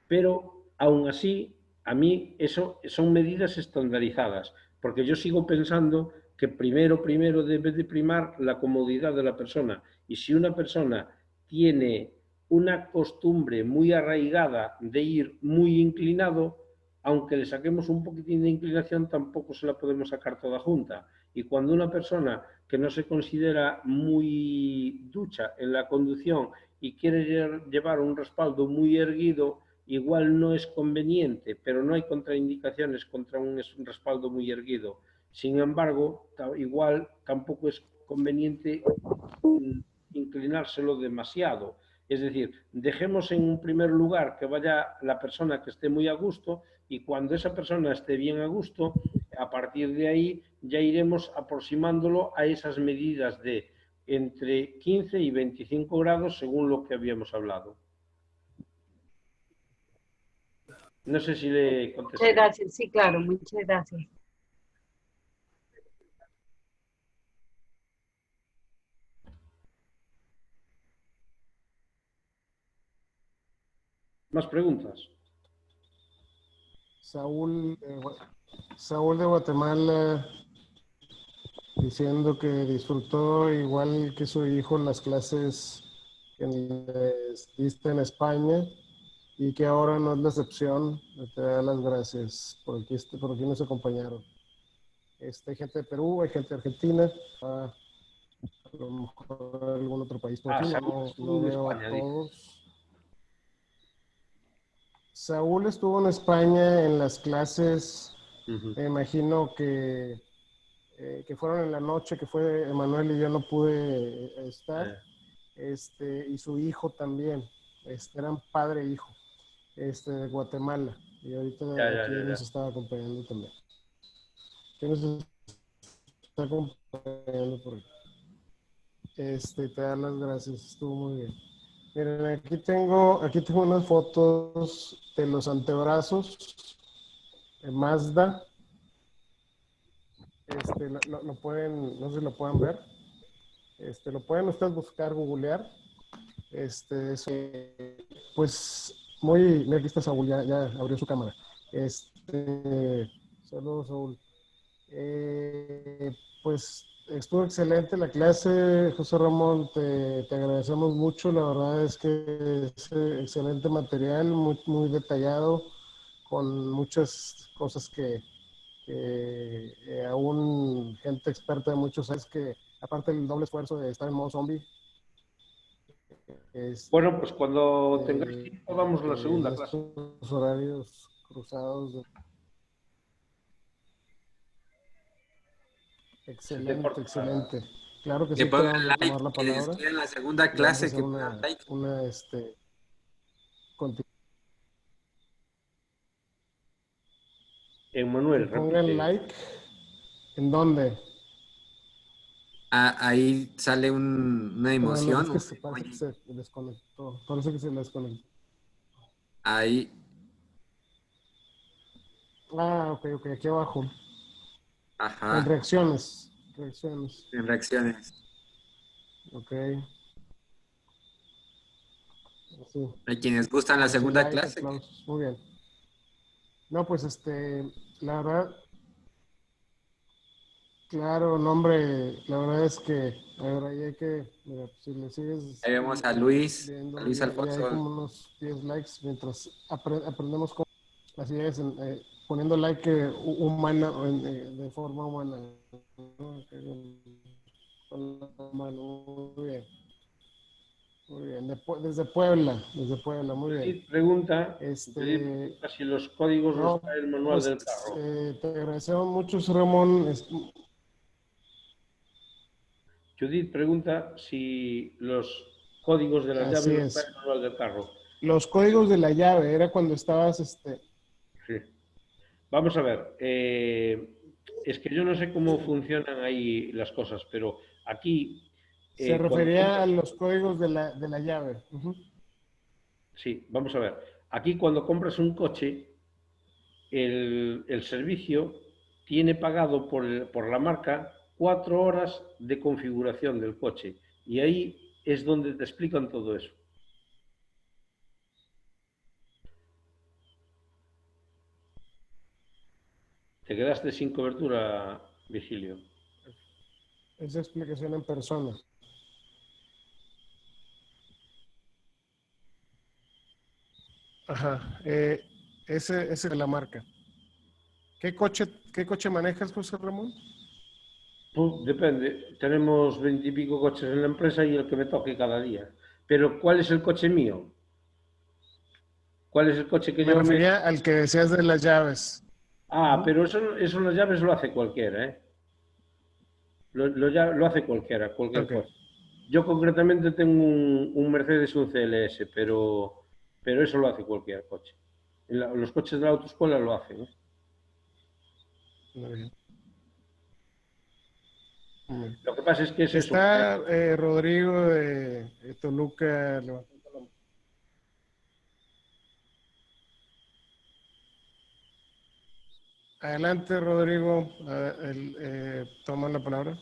Pero aún así, a mí eso son medidas estandarizadas, porque yo sigo pensando que primero debe de primar la comodidad de la persona. Y si una persona tiene una costumbre muy arraigada de ir muy inclinado, aunque le saquemos un poquitín de inclinación, tampoco se la podemos sacar toda junta. Y cuando una persona que no se considera muy ducha en la conducción y quiere llevar un respaldo muy erguido, igual no es conveniente, pero no hay contraindicaciones contra un respaldo muy erguido. Sin embargo, igual tampoco es conveniente inclinárselo demasiado. Es decir, dejemos en un primer lugar que vaya la persona que esté muy a gusto y cuando esa persona esté bien a gusto, a partir de ahí ya iremos aproximándolo a esas medidas de entre 15 y 25 grados según lo que habíamos hablado. No sé si le contesté. Muchas gracias. Sí, claro, muchas gracias. ¿Más preguntas? Saúl de Guatemala diciendo que disfrutó igual que su hijo las clases que les diste en España y que ahora no es la excepción. Te da las gracias por aquí nos acompañaron. Hay gente de Perú, hay gente de Argentina. a lo mejor algún otro país por Ah, aquí, Saúl no, estuvo no en veo a España, dijo. todos. Saúl estuvo en España en las clases, Ujú. me imagino que fueron en la noche, que fue Emanuel y yo no pude estar, y su hijo también, eran padre e hijo, de Guatemala, y ahorita Ya, ya, aquí ya, nos ya. estaba acompañando también. ¿Qué nos está acompañando por aquí? Te da las gracias, estuvo muy bien. Miren, aquí tengo unas fotos de los antebrazos de Mazda. Lo pueden, no sé si lo pueden ver. Lo pueden ustedes buscar, googlear. Pues muy, mira, aquí está Saúl, ya abrió su cámara. Saludos, Saúl. Pues estuvo excelente la clase, José Ramón, te agradecemos mucho, la verdad es que es excelente material, muy, muy detallado, con muchas cosas que aún gente experta de muchos es que, aparte del doble esfuerzo de estar en modo zombie, Bueno, pues cuando tengáis tiempo damos la en segunda clase. estos horarios cruzados. Se te Excelente, corta. excelente. Claro que Que sí, te pongan vamos a like, tomar la que palabra estoy en la segunda y vamos a clase, hacer que pongan like. que Emanuel, pongan repite. like. ¿En dónde? Ahí sale una No, es emoción, que un parece que emoji. se desconectó. Parece que se desconectó. Ahí, Ah, ok, aquí abajo. En ajá, reacciones. Reacciones. en reacciones. Ok. Así. A quienes gustan la Así, segunda like, clase, aplausos. Muy bien. No, pues la verdad, claro, no, hombre, la verdad es que, a ver, ahí hay que, mira, si le sigues ahí vemos a viendo, Luis ya hay Alfonso. como unos 10 likes mientras aprendemos cómo, así es, poniendo like humana, de forma humana, ¿no? Con la mano, muy bien, desde Puebla, muy bien. Judith Este, pregunta si los códigos los no, trae el manual pues del carro. te agradecemos mucho, Ramón. Judith pregunta si los códigos de las llaves Así los trae es. el manual del carro. Los códigos de la llave, era cuando estabas, Sí. Vamos a ver. Es que yo no sé cómo funcionan ahí las cosas, pero aquí, se cuando refería compras. a los códigos de la llave. Ujú. Sí, vamos a ver. Aquí cuando compras un coche, el servicio tiene pagado por la marca 4 horas de configuración del coche. Y ahí es donde te explican todo eso. Te quedaste sin cobertura, Virgilio. Esa explicación en persona. Ajá. Ese es la marca. ¿Qué coche manejas, José Ramón? Pues depende. Tenemos 20 y pico coches en la empresa y el que me toque cada día. Pero ¿cuál es el coche mío? ¿Cuál es el coche que Me yo me... refería al que decías de las llaves. Ah, Ujú. pero eso las llaves lo hace cualquiera, ¿eh? Lo hace cualquiera, cualquier Ok. coche. Yo concretamente tengo un Mercedes, un CLS, pero eso lo hace cualquier coche. Los coches de la autoescuela lo hacen, ¿eh? Muy bien. Muy bien. Lo que pasa es que es eso. Está Rodrigo de Toluca levantando la mano. Adelante, Rodrigo. Toma la palabra.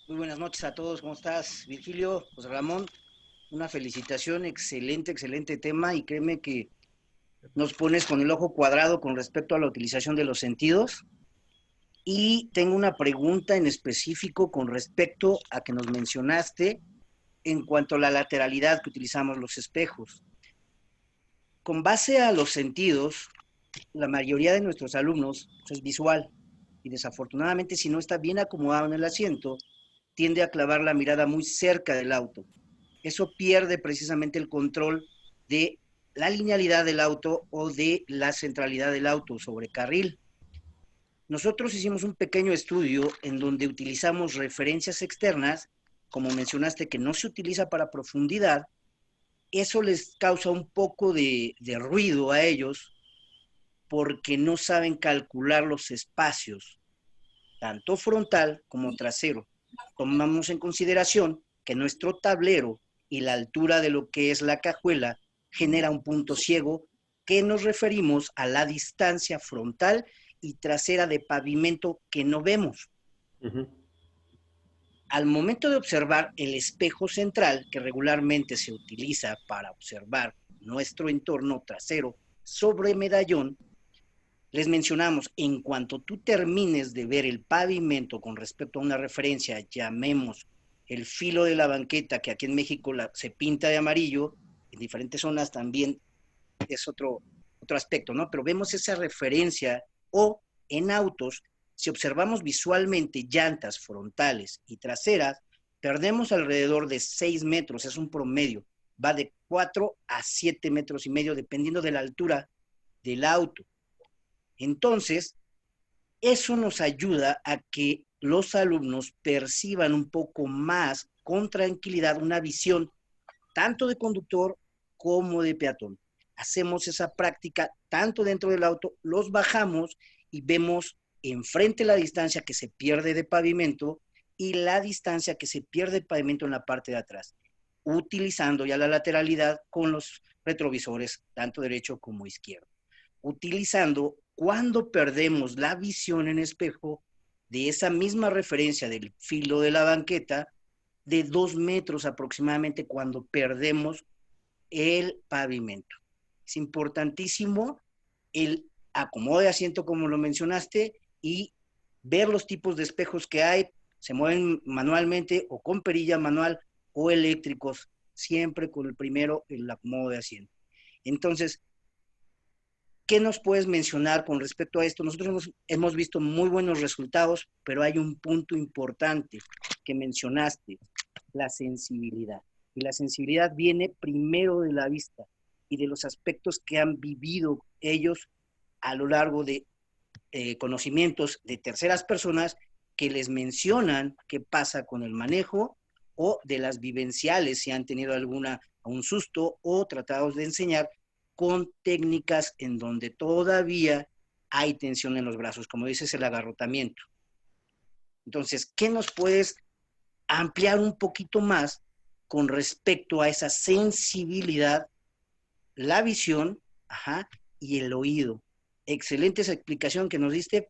Muy buenas noches a todos, ¿cómo estás? Virgilio, José Ramón, una felicitación, excelente, excelente tema y créeme que nos pones con el ojo cuadrado con respecto a la utilización de los sentidos. Y tengo una pregunta en específico con respecto a que nos mencionaste en cuanto a la lateralidad que utilizamos los espejos. Con base a los sentidos, la mayoría de nuestros alumnos es visual y desafortunadamente si no está bien acomodado en el asiento, tiende a clavar la mirada muy cerca del auto. Eso pierde precisamente el control de la linealidad del auto o de la centralidad del auto sobre carril. Nosotros hicimos un pequeño estudio en donde utilizamos referencias externas, como mencionaste, que no se utiliza para profundidad. Eso les causa un poco de ruido a ellos porque no saben calcular los espacios, tanto frontal como trasero. Tomamos en consideración que nuestro tablero y la altura de lo que es la cajuela genera un punto ciego que nos referimos a la distancia frontal y trasera de pavimento que no vemos. Al momento de observar el espejo central, que regularmente se utiliza para observar nuestro entorno trasero sobre medallón, les mencionamos, en cuanto tú termines de ver el pavimento con respecto a una referencia, llamemos el filo de la banqueta, que aquí en México se pinta de amarillo, en diferentes zonas también es otro aspecto, ¿no? Pero vemos esa referencia, o en autos, si observamos visualmente llantas frontales y traseras, perdemos alrededor de 6 metros, es un promedio, va de 4 a 7 metros y medio, dependiendo de la altura del auto. Entonces, eso nos ayuda a que los alumnos perciban un poco más con tranquilidad una visión tanto de conductor como de peatón. Hacemos esa práctica tanto dentro del auto, los bajamos y vemos enfrente la distancia que se pierde de pavimento y la distancia que se pierde de pavimento en la parte de atrás, utilizando ya la lateralidad con los retrovisores, tanto derecho como izquierdo. Utilizando cuando perdemos la visión en espejo de esa misma referencia del filo de la banqueta, de 2 metros aproximadamente cuando perdemos el pavimento. Es importantísimo el acomodo de asiento, como lo mencionaste, y ver los tipos de espejos que hay, se mueven manualmente o con perilla manual o eléctricos, siempre con el primero, el acomodo de asiento. Entonces, ¿qué nos puedes mencionar con respecto a esto? Nosotros hemos visto muy buenos resultados, pero hay un punto importante que mencionaste, la sensibilidad. Y la sensibilidad viene primero de la vista y de los aspectos que han vivido ellos a lo largo de conocimientos de terceras personas que les mencionan qué pasa con el manejo, o de las vivenciales, si han tenido un susto o tratados de enseñar con técnicas en donde todavía hay tensión en los brazos, como dices, el agarrotamiento. Entonces, ¿qué nos puedes ampliar un poquito más con respecto a esa sensibilidad, la visión, y el oído? Excelente esa explicación que nos diste.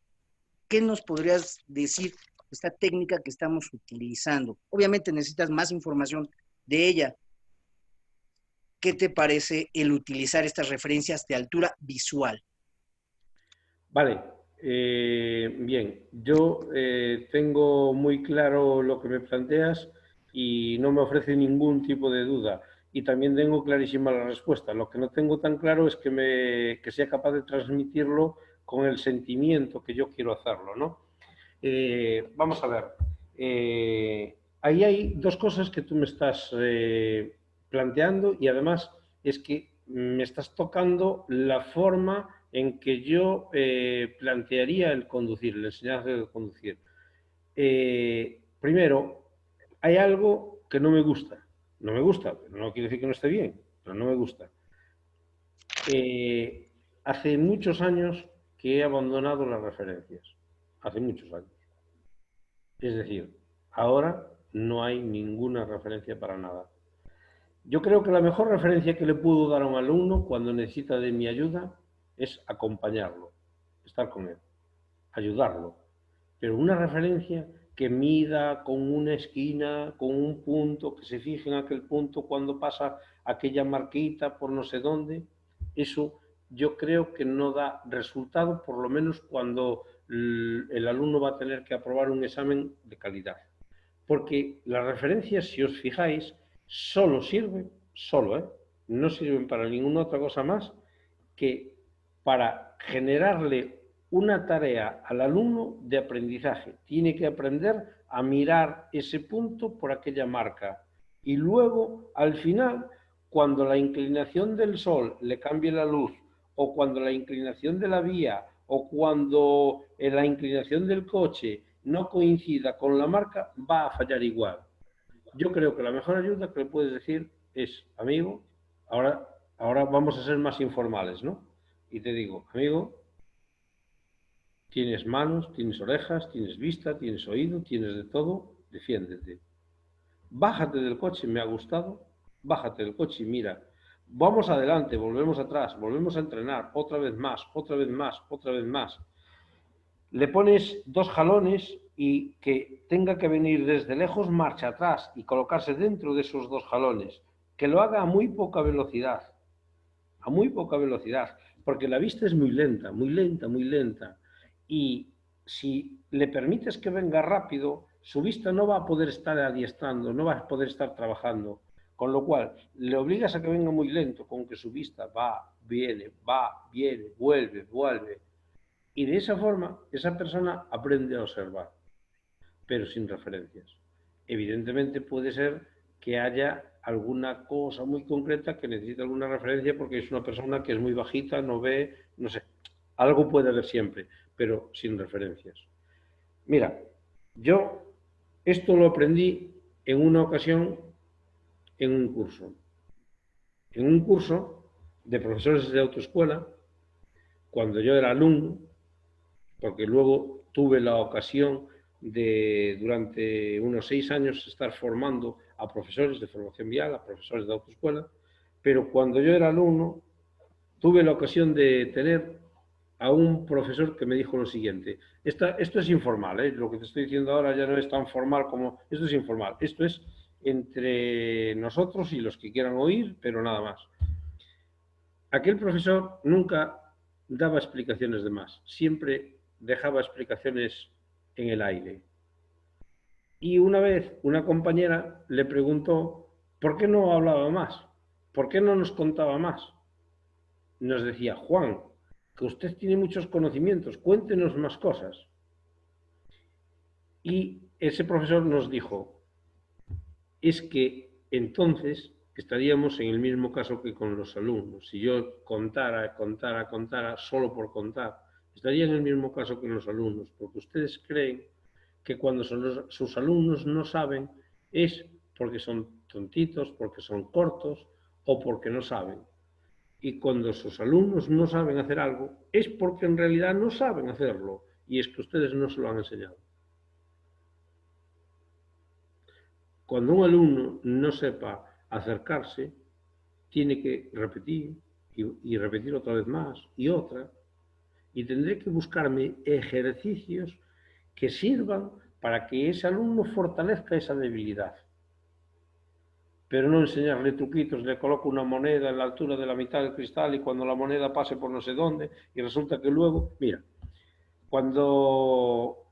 ¿Qué nos podrías decir de esta técnica que estamos utilizando? Obviamente necesitas más información de ella. ¿Qué te parece el utilizar estas referencias de altura visual? Vale, bien. Yo tengo muy claro lo que me planteas y no me ofrece ningún tipo de duda. Y también tengo clarísima la respuesta. Lo que no tengo tan claro es que sea capaz de transmitirlo con el sentimiento que yo quiero hacerlo, ¿no? Vamos a ver. Ahí hay dos cosas que tú me estás planteando, y además es que me estás tocando la forma en que yo plantearía el conducir, el enseñanza de conducir. Primero, hay algo que no me gusta. No me gusta, pero no quiere decir que no esté bien, pero no me gusta. Hace muchos años que he abandonado las referencias. Hace muchos años. Es decir, ahora no hay ninguna referencia para nada. Yo creo que la mejor referencia que le puedo dar a un alumno cuando necesita de mi ayuda es acompañarlo, estar con él, ayudarlo. Pero una referencia que mida con una esquina, con un punto, que se fije en aquel punto cuando pasa aquella marquita por no sé dónde, eso yo creo que no da resultado, por lo menos cuando el alumno va a tener que aprobar un examen de calidad. Porque las referencias, si os fijáis, solo sirven, no sirven para ninguna otra cosa más que para generarle una tarea al alumno de aprendizaje. Tiene que aprender a mirar ese punto por aquella marca. Y luego, al final, cuando la inclinación del sol le cambie la luz, o cuando la inclinación de la vía, o cuando la inclinación del coche no coincida con la marca, va a fallar igual. Yo creo que la mejor ayuda que le puedes decir es, amigo, ahora vamos a ser más informales, ¿no? Y te digo, amigo, tienes manos, tienes orejas, tienes vista, tienes oído, tienes de todo, defiéndete. Bájate del coche, me ha gustado, bájate del coche y mira. Vamos adelante, volvemos atrás, volvemos a entrenar, otra vez más, otra vez más, otra vez más. Le pones 2 jalones y que tenga que venir desde lejos marcha atrás y colocarse dentro de esos 2 jalones. Que lo haga a muy poca velocidad, porque la vista es muy lenta, muy lenta, muy lenta. Y si le permites que venga rápido, su vista no va a poder estar adiestrando, no va a poder estar trabajando. Con lo cual, le obligas a que venga muy lento, con que su vista va, viene, vuelve, vuelve. Y de esa forma, esa persona aprende a observar, pero sin referencias. Evidentemente puede ser que haya alguna cosa muy concreta que necesite alguna referencia porque es una persona que es muy bajita, no ve, no sé. Algo puede haber siempre, pero sin referencias. Mira, yo esto lo aprendí en una ocasión en un curso. En un curso de profesores de autoescuela, cuando yo era alumno, porque luego tuve la ocasión de, durante unos 6 años, estar formando a profesores de formación vial, a profesores de autoescuela, pero cuando yo era alumno, tuve la ocasión de tener a un profesor que me dijo lo siguiente. Esto es informal, ¿eh? Lo que te estoy diciendo ahora ya no es tan formal como... Esto es informal, esto es entre nosotros y los que quieran oír, pero nada más. Aquel profesor nunca daba explicaciones de más, siempre dejaba explicaciones en el aire. Y una vez una compañera le preguntó por qué no hablaba más, por qué no nos contaba más. Nos decía, Juan, que usted tiene muchos conocimientos, cuéntenos más cosas. Y ese profesor nos dijo, es que entonces estaríamos en el mismo caso que con los alumnos. Si yo contara solo por contar, estaría en el mismo caso que los alumnos, porque ustedes creen que cuando sus alumnos no saben es porque son tontitos, porque son cortos o porque no saben. Y cuando sus alumnos no saben hacer algo es porque en realidad no saben hacerlo y es que ustedes no se lo han enseñado. Cuando un alumno no sepa acercarse, tiene que repetir y repetir otra vez más y otra. Y tendré que buscarme ejercicios que sirvan para que ese alumno fortalezca esa debilidad. Pero no enseñarle truquitos, le coloco una moneda en la altura de la mitad del cristal y cuando la moneda pase por no sé dónde y resulta que luego, mira, cuando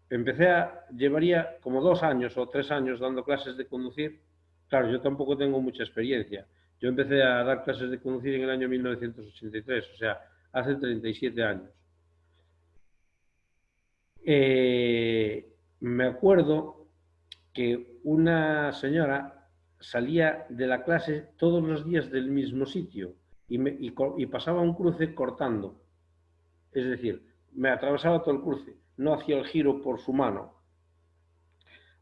llevaría como 2 años o 3 años dando clases de conducir, claro, yo tampoco tengo mucha experiencia. Yo empecé a dar clases de conducir en el año 1983, o sea, hace 37 años. Me acuerdo que una señora salía de la clase todos los días del mismo sitio y pasaba un cruce cortando. Es decir, me atravesaba todo el cruce, no hacía el giro por su mano.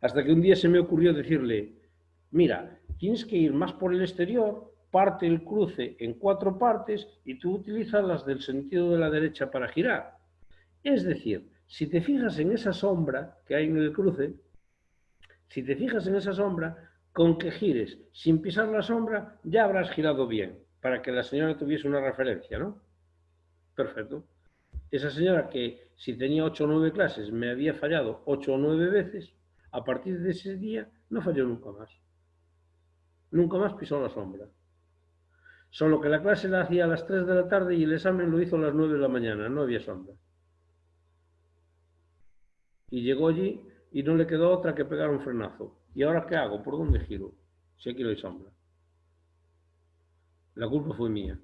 Hasta que un día se me ocurrió decirle, mira, tienes que ir más por el exterior, parte el cruce en 4 partes y tú utilizas las del sentido de la derecha para girar. Es decir, si te fijas en esa sombra que hay en el cruce, con que gires sin pisar la sombra, ya habrás girado bien, para que la señora tuviese una referencia, ¿no? Perfecto. Esa señora que si tenía 8 o 9 clases me había fallado 8 o 9 veces, a partir de ese día no falló nunca más. Nunca más pisó la sombra. Solo que la clase la hacía a las 3 de la tarde y el examen lo hizo a las 9 de la mañana, no había sombra. Y llegó allí y no le quedó otra que pegar un frenazo. ¿Y ahora qué hago? ¿Por dónde giro? Si aquí no hay sombra. La culpa fue mía.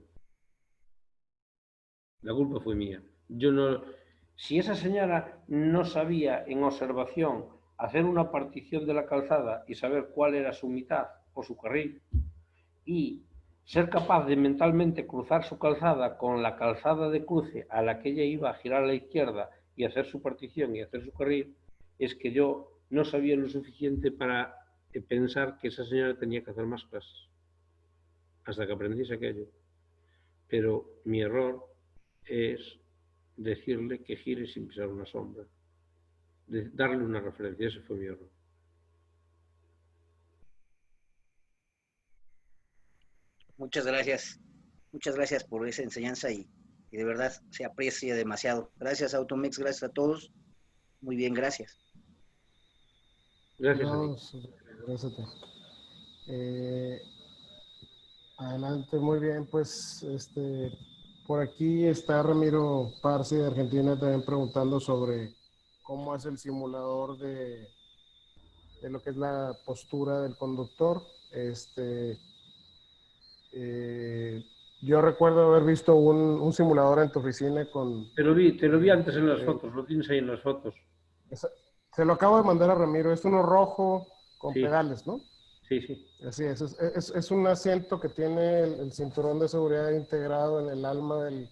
La culpa fue mía. Yo no... Si esa señora no sabía en observación hacer una partición de la calzada y saber cuál era su mitad o su carril, y ser capaz de mentalmente cruzar su calzada con la calzada de cruce a la que ella iba a girar a la izquierda y hacer su partición y hacer su carril, es que yo no sabía lo suficiente para pensar que esa señora tenía que hacer más clases, hasta que aprendiese aquello. Pero mi error es decirle que gire sin pisar una sombra, de darle una referencia. Ese fue mi error. Muchas gracias. Muchas gracias por esa enseñanza y de verdad se aprecia demasiado. Gracias, Automex, gracias a todos. Muy bien, gracias. Gracias a ti. No, gracias a ti. Adelante, muy bien, pues por aquí está Ramiro Parsi de Argentina también preguntando sobre cómo es el simulador de lo que es la postura del conductor. Yo recuerdo haber visto un simulador en tu oficina con... Te lo vi antes en las fotos, lo tienes ahí en las fotos. Se lo acabo de mandar a Ramiro, es uno rojo con Sí. pedales, ¿no? Sí, sí. Así es un asiento que tiene el cinturón de seguridad integrado en el alma del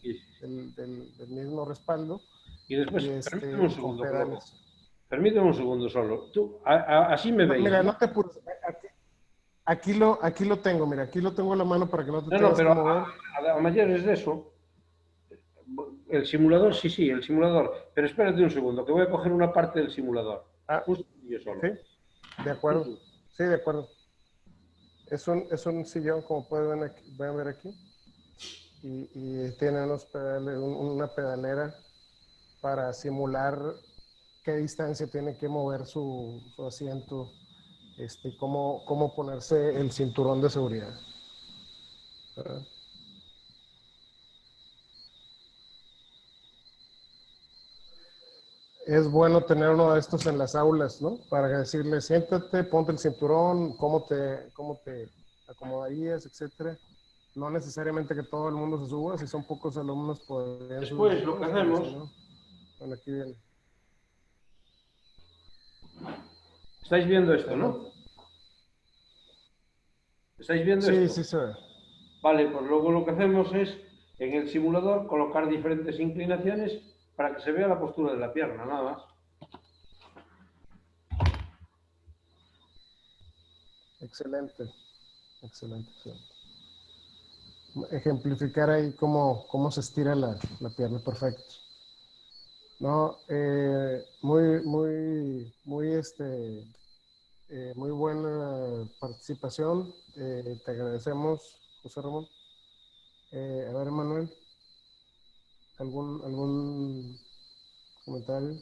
mismo respaldo. Y después, Y permíteme un con segundo, pedales. permíteme un segundo solo. Tú, así me veis. Mira, ¿no? no te apures. Aquí lo tengo, mira, aquí lo tengo en la mano para que no te No, tengas pero que mover. a mayores de eso, el simulador, sí, el simulador. Pero espérate un segundo, que voy a coger una parte del simulador. Ah, Un segundillo solo. sí, de acuerdo. Sí, de acuerdo. Es un sillón, como pueden ver aquí. Y tiene unos pedales, una pedalera para simular qué distancia tiene que mover su asiento, cómo ponerse el cinturón de seguridad. ¿Verdad? Es bueno tener uno de estos en las aulas, ¿no? Para decirle, siéntate, ponte el cinturón, cómo te acomodarías, etcétera. No necesariamente que todo el mundo se suba, si son pocos alumnos podrían Después, subirse lo que todos, pero si hacemos, no, bueno, aquí viene. estáis viendo esto, Ajá. ¿no? ¿Estáis viendo Sí, esto? sí se ve. Vale, pues luego lo que hacemos es, en el simulador, colocar diferentes inclinaciones para que se vea la postura de la pierna, nada más. Excelente, excelente, excelente. Ejemplificar ahí cómo se estira la pierna, perfecto. No, muy buena participación. Te agradecemos, José Ramón. A ver, Manuel, ¿algún comentario?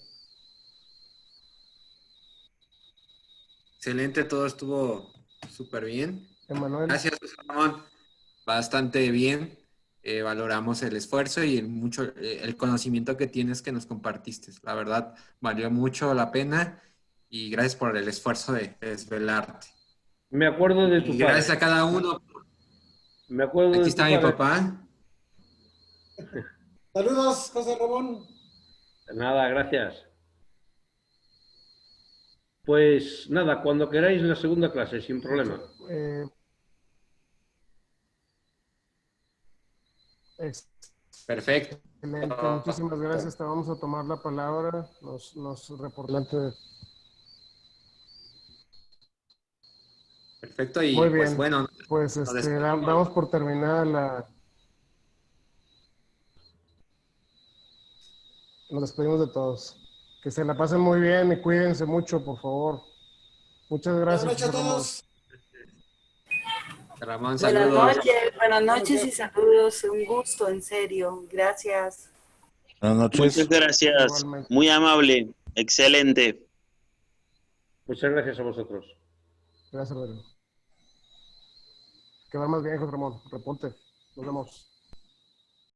Excelente, todo estuvo súper bien. Emanuel. Gracias, José Ramón. Bastante bien. Valoramos el esfuerzo y el conocimiento que tienes que nos compartiste. La verdad, valió mucho la pena y gracias por el esfuerzo de desvelarte. Me acuerdo de tu Y gracias a padre. cada uno. Me acuerdo Aquí de tu está mi padre. papá. Saludos, José Ramón. Nada, gracias. Pues nada, cuando queráis la segunda clase, sin problema. Perfecto. Excelente, muchísimas gracias. Te vamos a tomar la palabra. Nos reportante. Perfecto, y Muy pues bien. bueno, Pues nos despedimos. damos por terminada nos despedimos de todos. Que se la pasen muy bien y cuídense mucho, por favor. Muchas Buenas gracias, noches a José Ramón. todos. Ramón, saludos. Buenas noches y saludos. Un gusto, en serio. Gracias. Buenas noches. Muchas gracias. Igualmente. Muy amable. Excelente. Muchas gracias a vosotros. Gracias, Rodrigo. Que va más bien, José Ramón. Reponte. Nos vemos.